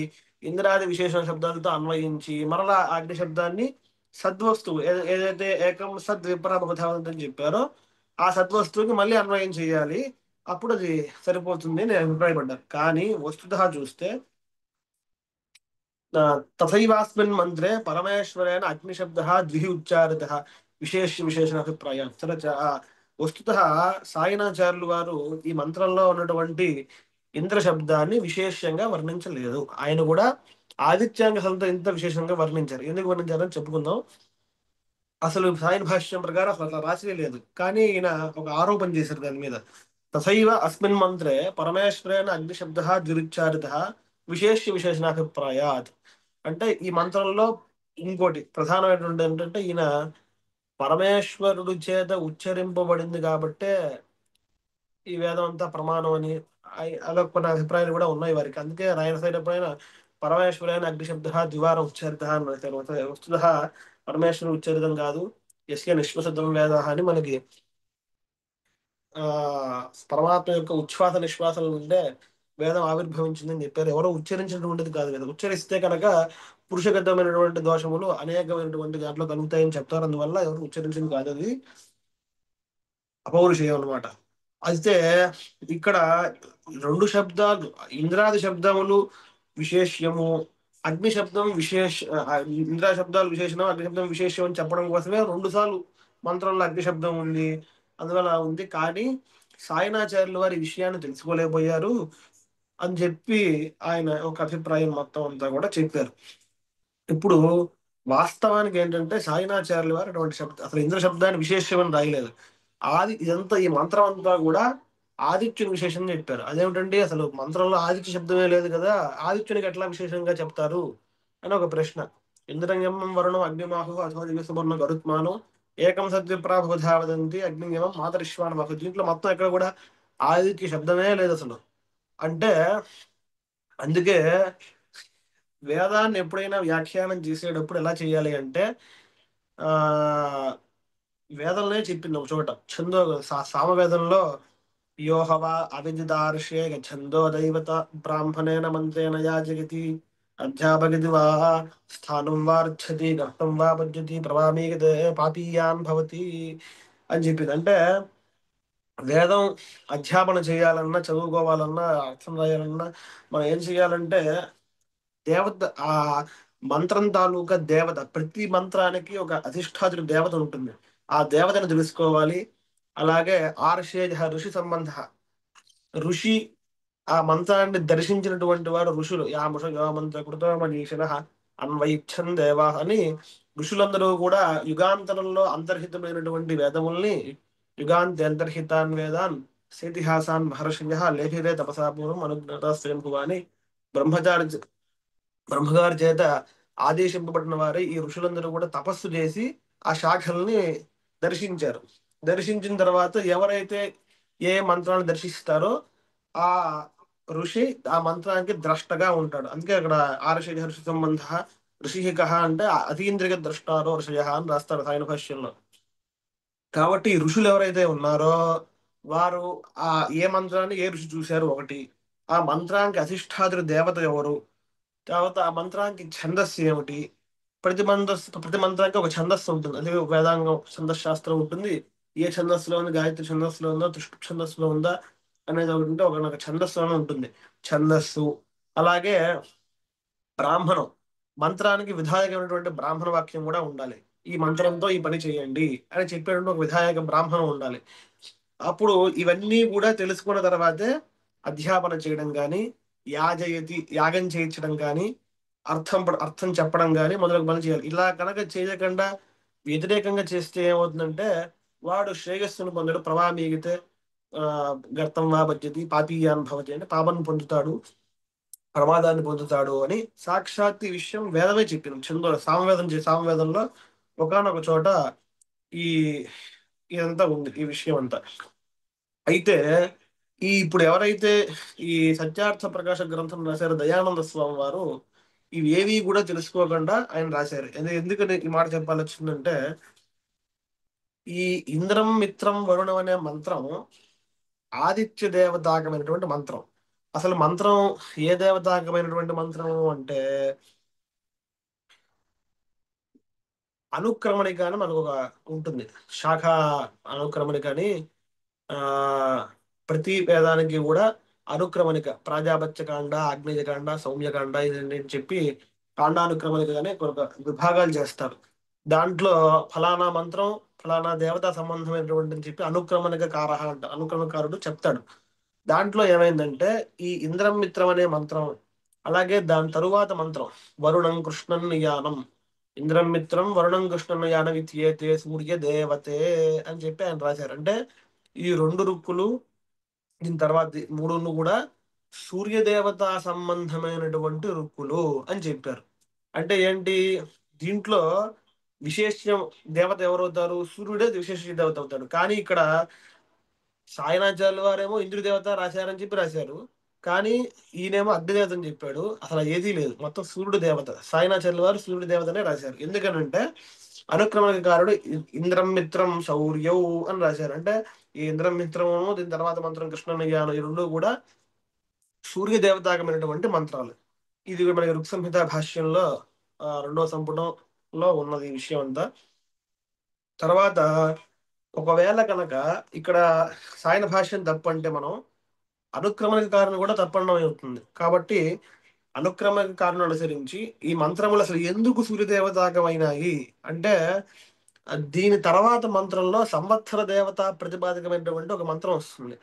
Speaker 2: ఇంద్రాది విశేషణ శబ్దాలతో అన్వయించి మరలా ఆ అగ్ని శబ్దాన్ని సద్వస్తువు ఏదైతే ఏకం సద్ విప్రబోధావని చెప్పారో ఆ సద్వస్తువుకి మళ్ళీ అన్వయం చేయాలి, అప్పుడు అది సరిపోతుంది అని అభిప్రాయపడ్డారు. కానీ వస్తుతः చూస్తే తథైవాస్మిన్ మంత్రే పరమేశ్వరేణ అగ్నిశబ్దः ద్విః ఉచ్చారితः విశేష విశేషణ అభిప్రాయం. వస్తుతः సాయనాచార్యులు వారు ఈ మంత్రంలో ఉన్నటువంటి ఇంద్ర శబ్దాన్ని విశేషంగా వర్ణించలేదు. ఆయన కూడా ఆదిత్యాంగ సంత ఇంత విశేషంగా వర్ణించారు. ఎందుకు వర్ణించారని చెప్పుకుందాం. అసలు సాయన భాష్యం ప్రకారం అసలు అట్లా రాసినే లేదు, కానీ ఈయన ఒక ఆరోపణ చేశారు దాని మీద. తథైవ అస్మిన్ మంత్రే పరమేశ్వరేణ అగ్నిశబ్ద ద్విరుచ్చారిత విశేష్య విశేషణాభిప్రాయాత్. అంటే ఈ మంత్రంలో ఇంకోటి ప్రధానమైనటువంటి ఏంటంటే ఈయన పరమేశ్వరుడు చేత ఉచ్చరింపబడింది కాబట్టే ఈ వేదం అంతా ప్రమాణం అని అలా కొన్ని అభిప్రాయాలు కూడా ఉన్నాయి వారికి. అందుకే రాయన సైడ్ ఎప్పుడైనా పరమేశ్వరైన అగ్నిశబ్ద ద్వివారం ఉచ్చారిత అని రాశారు. వస్తుత పరమేశ్వరుడు ఉచ్చరితం కాదు, ఎస్య నిశ్వసతం వేద అని మనకి ఆ పరమాత్మ యొక్క ఉచ్ఛ్వాస నిశ్వాసాల నుండే వేదం ఆవిర్భవించిందని చెప్పారు. ఎవరో ఉచ్చరించినటువంటిది కాదు కదా. ఉచ్చరిస్తే కనుక పురుషగతమైనటువంటి దోషములు అనేకమైనటువంటి దాంట్లో కలుగుతాయని చెప్తారు. అందువల్ల ఎవరు ఉచ్చరించింది కాదు, అది అపౌరుషేయం అనమాట. అయితే ఇక్కడ రెండు శబ్దాలు ఇంద్రాది శబ్దములు విశేష్యము, అగ్ని శబ్దం ఇంద్రా శబ్దాలు విశేషణం, అగ్ని శబ్దం విశేషం అని చెప్పడం కోసమే రెండు సార్లు మంత్రంలో అగ్ని శబ్దం ఉంది. అందువల్ల ఉంది. కానీ సాయనాచార్యుల వారి ఈ విషయాన్ని తెలుసుకోలేకపోయారు అని చెప్పి ఆయన ఒక అభిప్రాయం మొత్తం అంతా కూడా చెప్పారు. ఇప్పుడు వాస్తవానికి ఏంటంటే సాయనాచార్యుల వారు అటువంటి అసలు ఇంద్ర శబ్దాన్ని విశేషమని రాయలేదు. ఇదంతా ఈ మంత్రం అంతా కూడా ఆదిత్యుని విశేషం చెప్పారు. అదేమిటండి అసలు మంత్రంలో ఆదిత్య శబ్దమే లేదు కదా, ఆదిత్యునికి ఎట్లా విశేషంగా చెప్తారు అని ఒక ప్రశ్న. ఇంద్రంగమం వరుణం అగ్నిమాహు అథో దివ్యసువర్ణ గరుత్మానం ఏకం సద్విప్రాబోధా వదంతి అగ్నియమం మాతరిశ్వానమాహు. దీంట్లో మొత్తం ఎక్కడ కూడా ఆదిత్య శబ్దమే లేదు అసలు. అంటే అందుకే వేదాన్ని ఎప్పుడైనా వ్యాఖ్యానం చేసేటప్పుడు ఎలా చేయాలి అంటే ఆ వేదంలోనే చెప్పింది ఒక చోట సామవేదంలో యోహవా అవిదిదార్షే ఛందో దైవత బ్రాహ్మణేన మంత్రేణ యాజగతి అధ్యాపగతి వా స్థానం వార్చతి గర్తం వా పద్యతి ప్రవామీగతే పాపీయాన్ భవతి అని చెప్పింది. అంటే వేదం అధ్యాపన చేయాలన్నా చదువుకోవాలన్నా అర్థం రాయాలన్నా మనం ఏం చేయాలంటే దేవత ఆ మంత్రం తాలూకా దేవత, ప్రతి మంత్రానికి ఒక అధిష్టాతుడి దేవత ఉంటుంది. ఆ దేవతను తెలుసుకోవాలి. అలాగే ఆర్షేజ ఋషి సంబంధ, ఋషి ఆ మంత్రాన్ని దర్శించినటువంటి వాడు ఋషులు యాముష యామంత్ర కృతమనీషణ అన్వయిచ్చన్ దేవా అని ఋషులందరూ కూడా యుగాంతరంలో అంతర్హితమైనటువంటి వేదముల్ని యుగాంతి అంతర్హితాన్ వేదాన్ సేతిహాసాన్ మహర్షయ లేఖిరే తపసాపూర్వం అనుజ్ఞత స్వయంభువ అని బ్రహ్మచారి బ్రహ్మగారి చేత ఆదేశింపబడిన వారే ఈ ఋషులందరూ కూడా తపస్సు చేసి ఆ శాఖల్ని దర్శించారు. దర్శించిన తర్వాత ఎవరైతే ఏ మంత్రాన్ని దర్శిస్తారో ఆ ఋషి ఆ మంత్రానికి ద్రష్టగా ఉంటాడు. అందుకే అక్కడ ఆర్షి ఋషి సంబంధ ఋషిక అంటే అతీంద్రియ ద్రష్టారో ఋషయ అని రాస్తారు సాయన భాష్యంలో. కాబట్టి ఈ ఋషులు ఎవరైతే ఉన్నారో వారు ఆ ఏ మంత్రాన్ని ఏ ఋషి చూశారు ఒకటి, ఆ మంత్రానికి అధిష్టాతుడు దేవత ఎవరు, తర్వాత ఆ మంత్రానికి ఛందస్సు ఏమిటి, ప్రతి మంత్రానికి ఒక ఛందస్సు ఉంటుంది. అదే వేదాంగం ఛందస్ శాస్త్రం ఉంటుంది. ఏ ఛందస్సులో ఉంది, గాయత్రి ఛందస్సులో ఉందా, తుష్టు ఛందస్సులో ఉందా అనేది ఒకటి ఉంటే ఒక ఛందస్సులోనే ఉంటుంది ఛందస్సు. అలాగే బ్రాహ్మణం, మంత్రానికి విధాయకమైనటువంటి బ్రాహ్మణ వాక్యం కూడా ఉండాలి. ఈ మంత్రంతో ఈ పని చేయండి అని చెప్పేటువంటి ఒక విధాయక బ్రాహ్మణం ఉండాలి. అప్పుడు ఇవన్నీ కూడా తెలుసుకున్న తర్వాతే అధ్యాపన చేయడం కానీ, యాగం చేయించడం కానీ, అర్థం చెప్పడం కానీ మొదలగు పనులు చేయాలి. ఇలా కనుక చేయకుండా వ్యతిరేకంగా చేస్తే ఏమవుతుందంటే వాడు శ్రేయస్సును పొందడు. ప్రవామీగితే ఆ గర్తం వా బధ్యతి పాపీయాన్ భవతి, అంటే పాపను పొందుతాడు, ప్రమాదాన్ని పొందుతాడు అని సాక్షాత్ ఈ విషయం వేదమే చెప్పింది. సామవేదంలో ఒకానొక చోట ఈ ఇదంతా ఉంది, ఈ విషయం అంతా. అయితే ఇప్పుడు ఎవరైతే ఈ సత్యార్థ ప్రకాశ గ్రంథం రాశారో దయానంద స్వామి వారు, ఇవి ఏవి కూడా తెలుసుకోకుండా ఆయన రాశారు. ఎందుకని ఈ మాట చెప్పాల్సి వచ్చిందంటే, ఈ ఇంద్రం మిత్రం వరుణం అనే మంత్రం ఆదిత్య దేవతాకమైనటువంటి మంత్రం. అసలు మంత్రం ఏ దేవతాకమైనటువంటి మంత్రం అంటే అనుక్రమణిక అని మనకు ఒక ఉంటుంది, శాఖ అనుక్రమణిక అని. ఆ ప్రతి వేదానికి కూడా అనుక్రమణిక, ప్రాజాపత్యకాండ, ఆగ్నేయకాండ, సౌమ్యకాండ ఇది నేను చెప్పి కాండానుక్రమణికగానే కొన్ని విభాగాలు చేస్తారు. దాంట్లో ఫలానా మంత్రం ఫలానా దేవతా సంబంధమైనటువంటి అని చెప్పి అనుక్రమణిక కారహ అంట, అనుక్రమకారుడు చెప్తాడు. దాంట్లో ఏమైందంటే ఈ ఇంద్రం మిత్రం అనే మంత్రం, అలాగే దాని తరువాత మంత్రం వరుణం కృష్ణన్ యానం, ఇంద్రం మిత్రం వరుణం కృష్ణన్ యానం ఇత్యేతే సూర్య దేవతే అని చెప్పి ఆయన రాశారు. అంటే ఈ రెండు రుక్కులు, దీని తర్వాత మూడును కూడా సూర్యదేవత సంబంధమైనటువంటి రుక్కులు అని చెప్పారు. అంటే ఏంటి, దీంట్లో విశేషం దేవత ఎవరవుతారు, సూర్యుడే విశేష దేవత అవుతాడు. కానీ ఇక్కడ సాయనాచార్యుల వారేమో ఇంద్రదేవత రాశారని చెప్పి రాశారు, కానీ ఈయనేమో అగ్నిదేవత అని చెప్పాడు. అసలు ఏదీ లేదు, మొత్తం సూర్యుడు దేవత. సాయనాచార్యుల వారు సూర్యుడు దేవతనే రాశారు. ఎందుకనంటే అనుక్రమణకారుడు ఇంద్రం మిత్రం శౌర్యౌ అని రాశారు. అంటే ఈ ఇంద్రం మిత్రము, దీని తర్వాత మంత్రం కృష్ణనయ్యాను, ఈ రెండు కూడా సూర్య దేవతాకమైనటువంటి మంత్రాలు. ఇది మనకి ఋక్ సంహిత భాష్యంలో రెండవ సంపుటంలో ఉన్నది ఈ విషయం అంతా. తర్వాత ఒకవేళ కనుక ఇక్కడ సాయన భాష్యం తప్పు అంటే మనం అనుక్రమణిక కారణం కూడా తప్పడం అవుతుంది. కాబట్టి అనుక్రమణిక కారణం అనుసరించి ఈ మంత్రములు అసలు ఎందుకు సూర్యదేవతాకమైనాయి అంటే, దీని తర్వాత మంత్రంలో సంవత్సర దేవత ప్రతిపాదకమైనటువంటి ఒక మంత్రం వస్తుంది.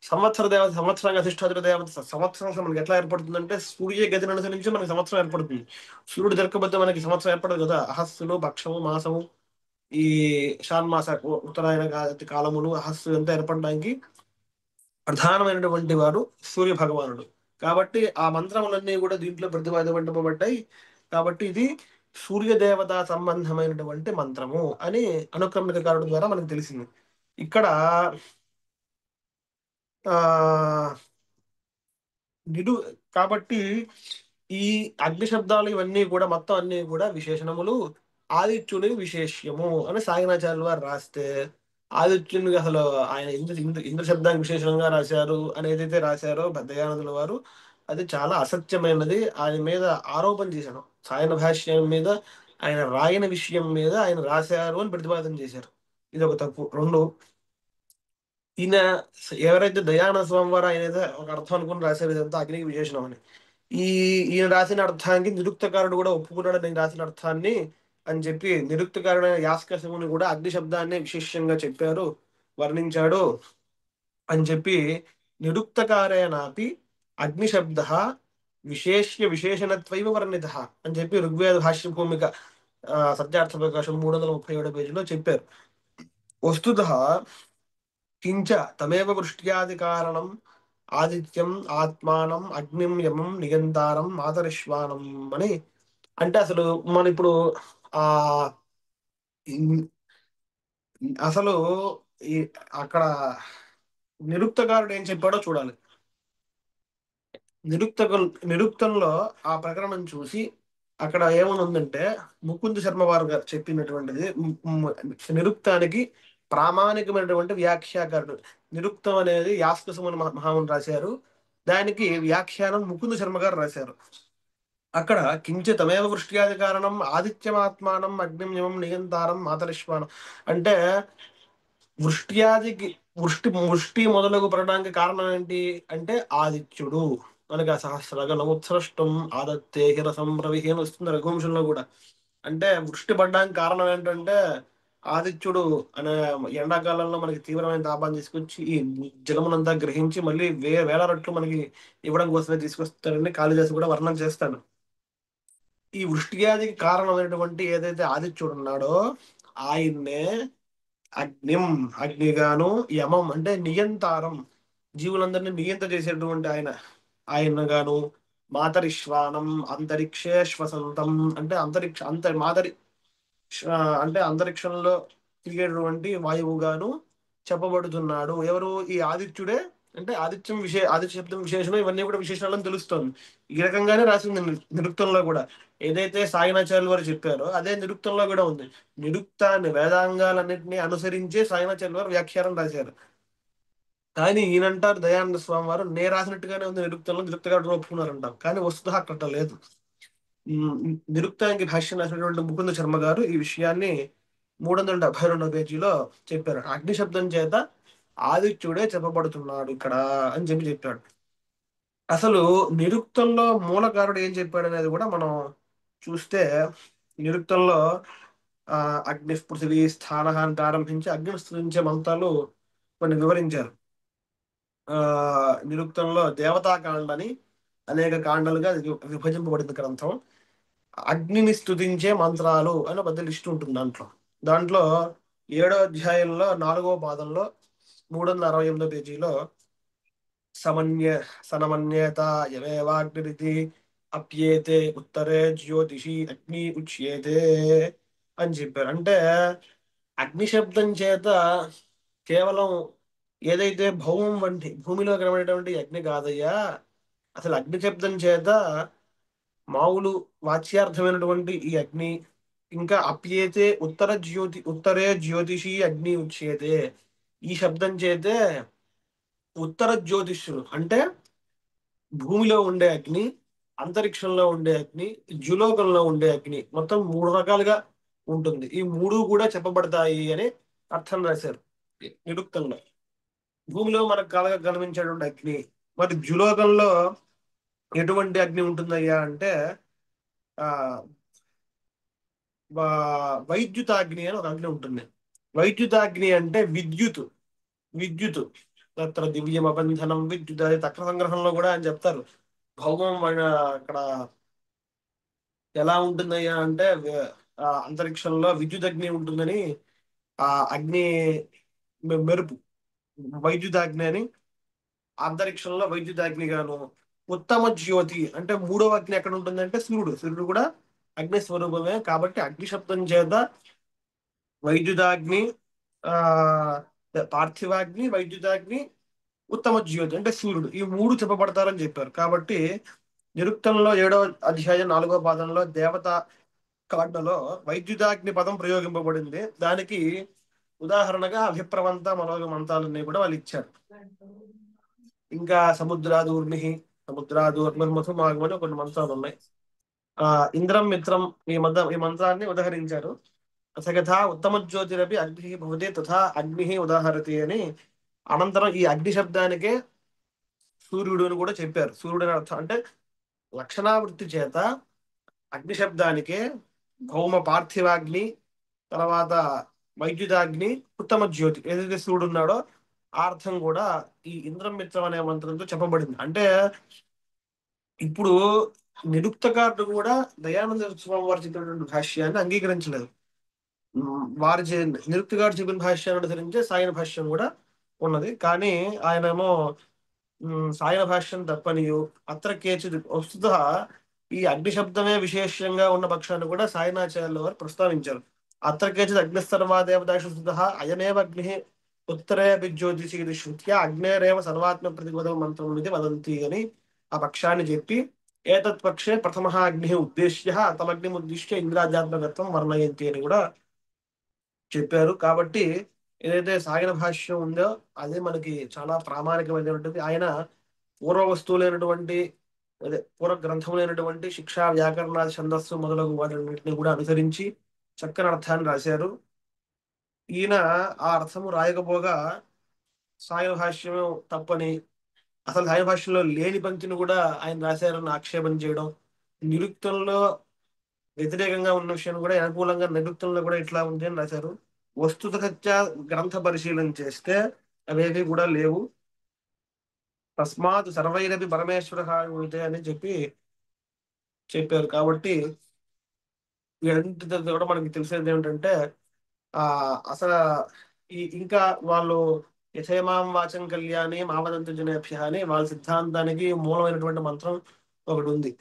Speaker 2: సంవత్సర దేవత, సంవత్సరంగా అధిష్టాతుల దేవత. సంవత్సరం అసలు మనకి ఎట్లా ఏర్పడుతుందంటే సూర్య గతిని అనుసరించి మనకి సంవత్సరం ఏర్పడుతుంది. సూర్యుడు దొరకబోతే మనకి సంవత్సరం ఏర్పడదు కదా. అహస్సులు, పక్షము, మాసము, ఈ షాన్మాస ఉత్తరాయణ కాలములు, అహస్సు అంతా ఏర్పడడానికి ప్రధానమైనటువంటి వారు సూర్య భగవానుడు. కాబట్టి ఆ మంత్రములన్నీ కూడా దీంట్లో ప్రతిపాదింపబడ్డాయి. కాబట్టి ఇది సూర్య దేవత సంబంధమైనటువంటి మంత్రము అని అనుక్రమణిక కారుడు ద్వారా మనకు తెలిసింది. ఇక్కడ ఆ నిడు కాబట్టి ఈ అగ్ని శబ్దాలు ఇవన్నీ కూడా మొత్తం అన్ని కూడా విశేషణములు, ఆదిత్యుని విశేష్యము అని సాయనాచార్యులు వారు రాస్తే, ఆదిత్యుని అసలు ఆయన ఇంద్ర శబ్దానికి విశేషణంగా రాశారు అని ఏదైతే రాశారో దయానందుల వారు, అది చాలా అసత్యమైనది. ఆయన మీద ఆరోపణ చేశాను. సాయన భాష్యం మీద ఆయన రాయని విషయం మీద ఆయన రాశారు అని ప్రతిపాదన చేశారు. ఇది ఒక తప్పు. రెండు, ఈయన ఎవరైతే దయానంద స్వామి వారు ఆయన ఏదో ఒక అర్థం అనుకుని రాశారు ఇదంతా అగ్నికి విశేషణం అని, ఈ ఈయన రాసిన అర్థానికి నిరుక్తకారుడు కూడా ఒప్పుకున్నాడు నేను రాసిన అర్థాన్ని అని చెప్పి, నిరుక్తకారుడైన యాస్కశముని కూడా అగ్ని శబ్దాన్ని విశేషంగా చెప్పారు, వర్ణించాడు అని చెప్పి, నిరుక్తకారేణాపి అగ్నిశబ్ద విశేష్య విశేషణత్వైవ వర్ణిత అని చెప్పి ఋగ్వేద భాష్య భూమిక సత్యార్థ ప్రకాశం 337 పేజీలో చెప్పారు. వస్తుత కించ తమేవ వృష్ట్యాది కారణం ఆదిత్యం ఆత్మానం అగ్నిం యమం నియంతారం మాతరిశ్వానం అని. అంటే అసలు మన ఇప్పుడు ఆ ఇన్- అసలు ఈ అక్కడ నిరుక్తకారుడు ఏం చెప్పాడో చూడాలి. నిరుక్త నిరుక్తంలో ఆ ప్రకరణం చూసి అక్కడ ఏమని ఉందంటే, ముకుంద్ శర్మ వారు గారు చెప్పినటువంటిది నిరుక్తానికి ప్రామాణికమైనటువంటి వ్యాఖ్యాకారుడు. నిరుక్తం అనేది యాస్కసుమని మహాముని రాశారు, దానికి వ్యాఖ్యానం ముకుంద్ శర్మ గారు రాశారు. అక్కడ కించితమేవ వృష్ట్యాది కారణం ఆదిత్యమాత్మానం అగ్నిం యమం నియంతారం మాతరిశ్వానం అంటే, వృష్ట్యాదికి వృష్టి మొదలగు పడడానికి కారణం ఏంటి అంటే ఆదిత్యుడు. మనకి ఆ సహస్రగ నముత్సృష్టం ఆదత్తే హిరసం రవి అని వస్తుంది రఘువంశంలో కూడా. అంటే వృష్టి పడడానికి కారణం ఏంటంటే ఆదిత్యుడు అనే ఎండాకాలంలో మనకి తీవ్రమైన తాపాన్ని తీసుకొచ్చి ఈ జలమునంతా గ్రహించి మళ్ళీ వేల రెట్లు మనకి ఇవ్వడం కోసమే తీసుకొస్తాడని కాళిదాసు కూడా వర్ణన చేస్తాడు. ఈ వృష్టివ్యాధికి కారణమైనటువంటి ఏదైతే ఆదిత్యుడు ఉన్నాడో ఆయన్నే అగ్నిం, అగ్నిగాను, యమం అంటే నియంతారం, జీవులందరినీ నియంత చేసేటువంటి ఆయన, ఆయనగాను, మాతరిశ్వానం అంతరిక్షే శ్వసంతం అంటే మాతరి అంటే అంతరిక్షంలో తిరిగేటువంటి వాయువుగాను చెప్పబడుతున్నాడు. ఎవరు? ఈ ఆదిత్యుడే. అంటే ఆదిత్య శబ్దం విశేషణం ఇవన్నీ కూడా విశేషణాలని తెలుస్తుంది. ఈ రకంగానే రాసింది నిరుక్తంలో కూడా. ఏదైతే సాయనాచార్యులు వారు చెప్పారో అదే నిరుక్తంలో కూడా ఉంది. నిరుక్తాన్ని, వేదాంగాలన్నింటినీ అనుసరించే సాయనాచార్యులు వారు వ్యాఖ్యానం రాశారు. కానీ ఈయనంటారు దయానంద స్వామి వారు, నే రాసినట్టుగానే ఉంది నిరుక్తంలో, నిరుక్తగా ఒప్పుకున్నారంటారు. కానీ వస్తుత అక్కడ లేదు. నిరుక్తానికి భాష్యం రాసినటువంటి ముకుంద శర్మ గారు ఈ విషయాన్ని 372 పేజీలో చెప్పారు. అగ్ని శబ్దం చేత ఆదిత్యుడే చెప్పబడుతున్నాడు ఇక్కడ అని చెప్పాడు. అసలు నిరుక్తంలో మూలకారుడు ఏం చెప్పాడు అనేది కూడా మనం చూస్తే, నిరుక్తంలో అగ్ని పృథివీ స్థాన అని ప్రారంభించి అగ్నిని స్థుతించే మంత్రాలు కొన్ని వివరించారు. ఆ నిరుక్తంలో దేవతాకాండని అనేక కాండలుగా విభజింపబడింది గ్రంథం. అగ్నిని స్తుతించే మంత్రాలు అని పెద్ద లిస్ట్ ఉంటుంది దాంట్లో. దాంట్లో 7వ అధ్యాయంలో 4వ పాదంలో 368 పేజీలో సమన్య సనమన్యేత యమేవాగ్నిరితి అప్యేతే ఉత్తరే జ్యోతిషి అగ్ని ఉచ్యేతే అని చెప్పారు. అంటే అగ్ని శబ్దం చేత కేవలం ఏదైతే భౌమం వంటి భూమిలో కనబడేటువంటి అగ్ని కాదయ్యా, అసలు అగ్ని శబ్దం చేత మామూలు వాచ్యార్థమైనటువంటి ఈ అగ్ని, ఇంకా అప్యేతే ఉత్తరే జ్యోతిషి అగ్ని ఉచ్యేతే, ఈ శబ్దం చేతే ఉత్తర జ్యోతిష్యులు అంటే భూమిలో ఉండే అగ్ని, అంతరిక్షంలో ఉండే అగ్ని, జులోకంలో ఉండే అగ్ని, మొత్తం 3 రకాలుగా ఉంటుంది. ఈ 3 కూడా చెప్పబడతాయి అని అర్థం రాశారు నిరుక్తంలో. భూమిలో మనకు కలగా కనిపించేటువంటి అగ్ని, మరి జులోకంలో ఎటువంటి అగ్ని ఉంటుందయ్యా అంటే ఆ వైద్యుతాగ్ని అని ఒక అగ్ని ఉంటుంది. వైద్యుతాగ్ని అంటే విద్యుత్. విద్యుత్ తత్ర దివ్యం అబంధనం విద్యుత్, అది తక్ర సంగ్రహంలో కూడా అని చెప్తారు. భౌమం అక్కడ ఎలా ఉంటుందయ్యా అంటే అంతరిక్షంలో విద్యుత్ అగ్ని ఉంటుందని, ఆ అగ్ని మెరుపు వైద్యుతాగ్ని అని, అంతరిక్షంలో వైద్యుతాగ్ని గాను, ఉత్తమ జ్యోతి అంటే 3వ అగ్ని ఎక్కడ ఉంటుందంటే సూర్యుడు. సూర్యుడు కూడా అగ్ని స్వరూపమే. కాబట్టి అగ్ని శబ్దం చేత వైద్యుతాగ్ని, ఆ పార్థివాగ్ని, వైద్యుతాగ్ని, ఉత్తమ జ్యోతి అంటే సూర్యుడు, ఈ 3 చెప్పబడతారని చెప్పారు. కాబట్టి నిరుక్తంలో 7వ అధ్యాయం 4వ పాదంలో దేవత కాండలో వైద్యుతాగ్ని పదం ప్రయోగింపబడింది. దానికి ఉదాహరణగా అభిప్రవంత మనోగ మంత్రాలన్నీ కూడా వాళ్ళు ఇచ్చారు. ఇంకా సముద్రాదూర్మి కొన్ని మంత్రాలు ఉన్నాయి. ఇంద్రం మిత్రం ఈ మంత్రాన్ని ఉదహరించారు. సగథా ఉత్తమ జ్యోతిరపి అగ్ని భవతి తథా అగ్ని ఉదాహరతి అని. అనంతరం ఈ అగ్ని శబ్దానికే సూర్యుడు అని కూడా చెప్పారు. సూర్యుడు అని అర్థం అంటే లక్షణావృత్తి చేత అగ్ని శబ్దానికే భౌమ పార్థివాగ్ని, తర్వాత వైద్యుతాగ్ని, ఉత్తమ జ్యోతి ఏదైతే సూర్యుడు ఉన్నాడో ఆ అర్థం కూడా ఈ ఇంద్రం మిత్రం అనే మంత్రంతో చెప్పబడింది. అంటే ఇప్పుడు నిరుక్తకారుడు కూడా దయానంద స్వామి వారు చెప్పినటువంటి భాష్యాన్ని అంగీకరించలేదు. వారి నిరుక్తకారుడు చెప్పిన భాష్యాన్ని అనుసరించే సాయన భాష్యం కూడా ఉన్నది. కానీ ఆయనేమో సాయన భాష్యం తప్పనియు అత్ర కేచిత్ వస్తుత ఈ అగ్ని శబ్దమే విశేషంగా ఉన్న పక్షాన్ని కూడా సాయనాచార్యుల వారు ప్రస్తావించారు. అత్ర కేచిత్ అగ్నిస్తర్వాదేవదాశు అయమేవ అగ్ని ఉత్తరే జ్యోతిషి ఇది శృత్యా అగ్నేరేవ సర్వాత్మ ప్రతిపదం మంత్రం ఇది వదంతి అని ఆ పక్షాన్ని చెప్పి, ఏతత్ పక్షే ప్రథమ అగ్ని ఉద్దేశ్య తమగ్నిముద్దిశ్య ఇంద్రాధ్యాత్మకత్వం వర్ణయంతి అని కూడా చెప్పారు. కాబట్టి ఏదైతే సాగిన భాష్యం ఉందో అదే మనకి చాలా ప్రామాణికమైనటువంటిది. ఆయన పూర్వ వస్తువులైనటువంటి అదే పూర్వ గ్రంథములైనటువంటి శిక్షా వ్యాకరణాది ఛందస్సు మొదలగు వాటిని కూడా అనుసరించి చక్కని అర్థాన్ని రాశారు. ఈయన ఆ అర్థము రాయకపోగా సాయన భాష్యము తప్పని, అసలు సాయన భాష్యంలో లేని పంక్తిని కూడా ఆయన రాశారని ఆక్షేపణ చేయడం, నిరుక్తంలో వ్యతిరేకంగా ఉన్న విషయాన్ని కూడా అనుకూలంగా నిరుక్తంలో కూడా ఇట్లా ఉంది అని రాశారు. వస్తుతగత్యా గ్రంథ పరిశీలన చేస్తే అవేవి కూడా లేవు. తస్మాత్ సర్వైరపి పరమేశ్వర ఊహితే అని చెప్పారు. కాబట్టి వీటన్నిటి కూడా మనకి తెలిసేది ఏమిటంటే ఆ అసలు ఇంకా వాళ్ళు యథేమాం వాచం కళ్యాణి మావదంతు జనేభ్య అని వాళ్ళ సిద్ధాంతానికి మూలమైనటువంటి మంత్రం ఒకటి ఉంది.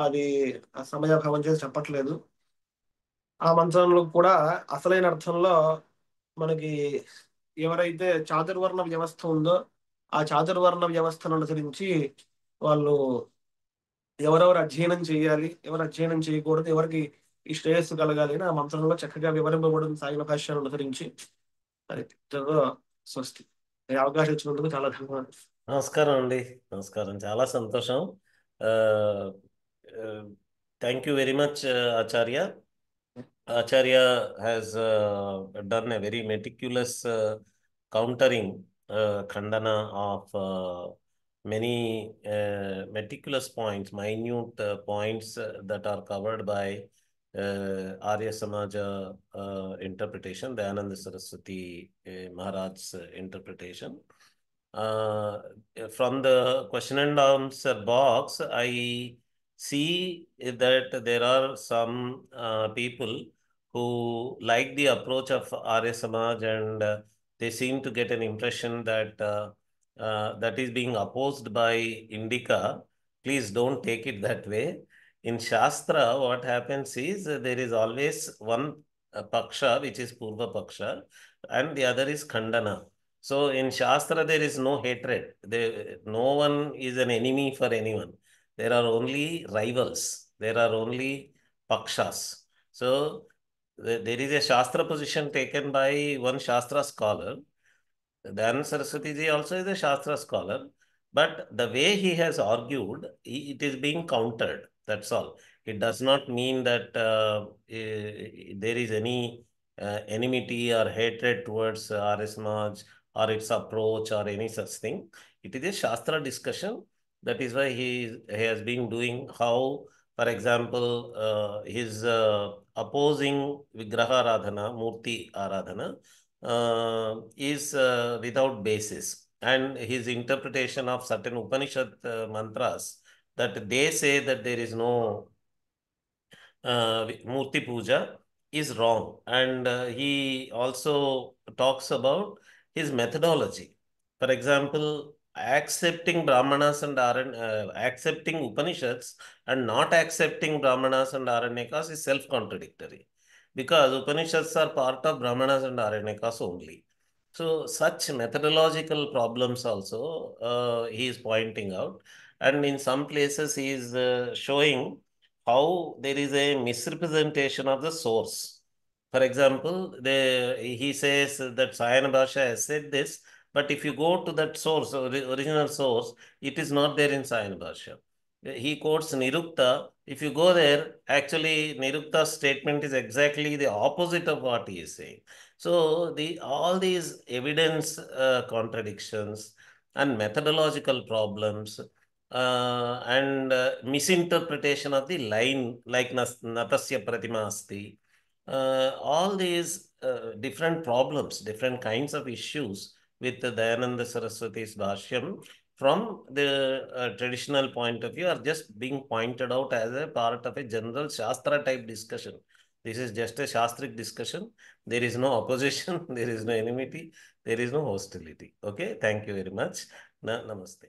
Speaker 2: అది సమయాభావం చేసి చెప్పట్లేదు. ఆ మంత్రంలో కూడా అసలైన అర్థంలో మనకి ఎవరైతే చాతుర్వర్ణ వ్యవస్థ ఉందో ఆ చాతుర్వర్ణ వ్యవస్థను అనుసరించి వాళ్ళు ఎవరెవరు అధ్యయనం చేయాలి, ఎవరు అధ్యయనం చేయకూడదు, ఎవరికి ఈ శ్రేయస్సు కలగాలి అని ఆ మంత్రంలో చక్కగా వివరింపబడింది సాగిన భాష్యాన్ని అనుసరించి. అది స్వస్తి. ఈ అవకాశం ఇచ్చినందుకు చాలా ధన్యవాదాలు.
Speaker 1: నమస్కారం అండి. నమస్కారం. చాలా సంతోషం. Thank you very much Acharya. Acharya has done a very meticulous countering, khandana of many meticulous points, minute points that are covered by Arya Samaja interpretation, the Ananda Saraswati Maharaj's interpretation. From the question and answer box, I see that there are some people who like the approach of Arya Samaj, and they seem to get an impression that that is being opposed by Indica. Please don't take it that way. In Shastra, what happens is there is always one Paksha, which is Purva Paksha, and the other is Khandana. So in Shastra, there is no hatred. No one is an enemy for anyone. There are only rivals. There are only Pakshas. So there is a Shastra position taken by one Shastra scholar. Dayananda Saraswati ji also is a Shastra scholar, but the way he has argued, it is being countered. That's all. It does not mean that there is any enmity or hatred towards R.S. Maj or its approach or any such thing. It is a Shastra discussion. That is why he has been doing how, for example, his opposing Vigraha Aradhana, Murti Aradhana, is without basis, and his interpretation of certain Upanishad mantras, that they say that there is no Murti Puja, is wrong. And he also talks about his methodology. For example, accepting Brahmanas and accepting Upanishads and not accepting Brahmanas and Aranyakas is self-contradictory, because Upanishads are part of Brahmanas and Aranyakas only. So such methodological problems also he is pointing out, and in some places he is showing how there is a misrepresentation of the source. For example, he says that Sayana Bhasha has said this, but if you go to that source, original source, it is not there in Sayana Bhasha. He quotes Nirukta. If you go there, actually Nirukta's statement is exactly the opposite of what he is saying. So all these evidence contradictions and methodological problems and misinterpretation of the line, like Natasya Pratima Asti, all these different problems, different kinds of issues with the Dayananda Saraswati's Bhashyam from the traditional point of view are just being pointed out as a part of a general Shastra type discussion. This is just a Shastric discussion. There is no opposition, there is no enmity, there is no hostility. Okay, thank you very much. Namaste.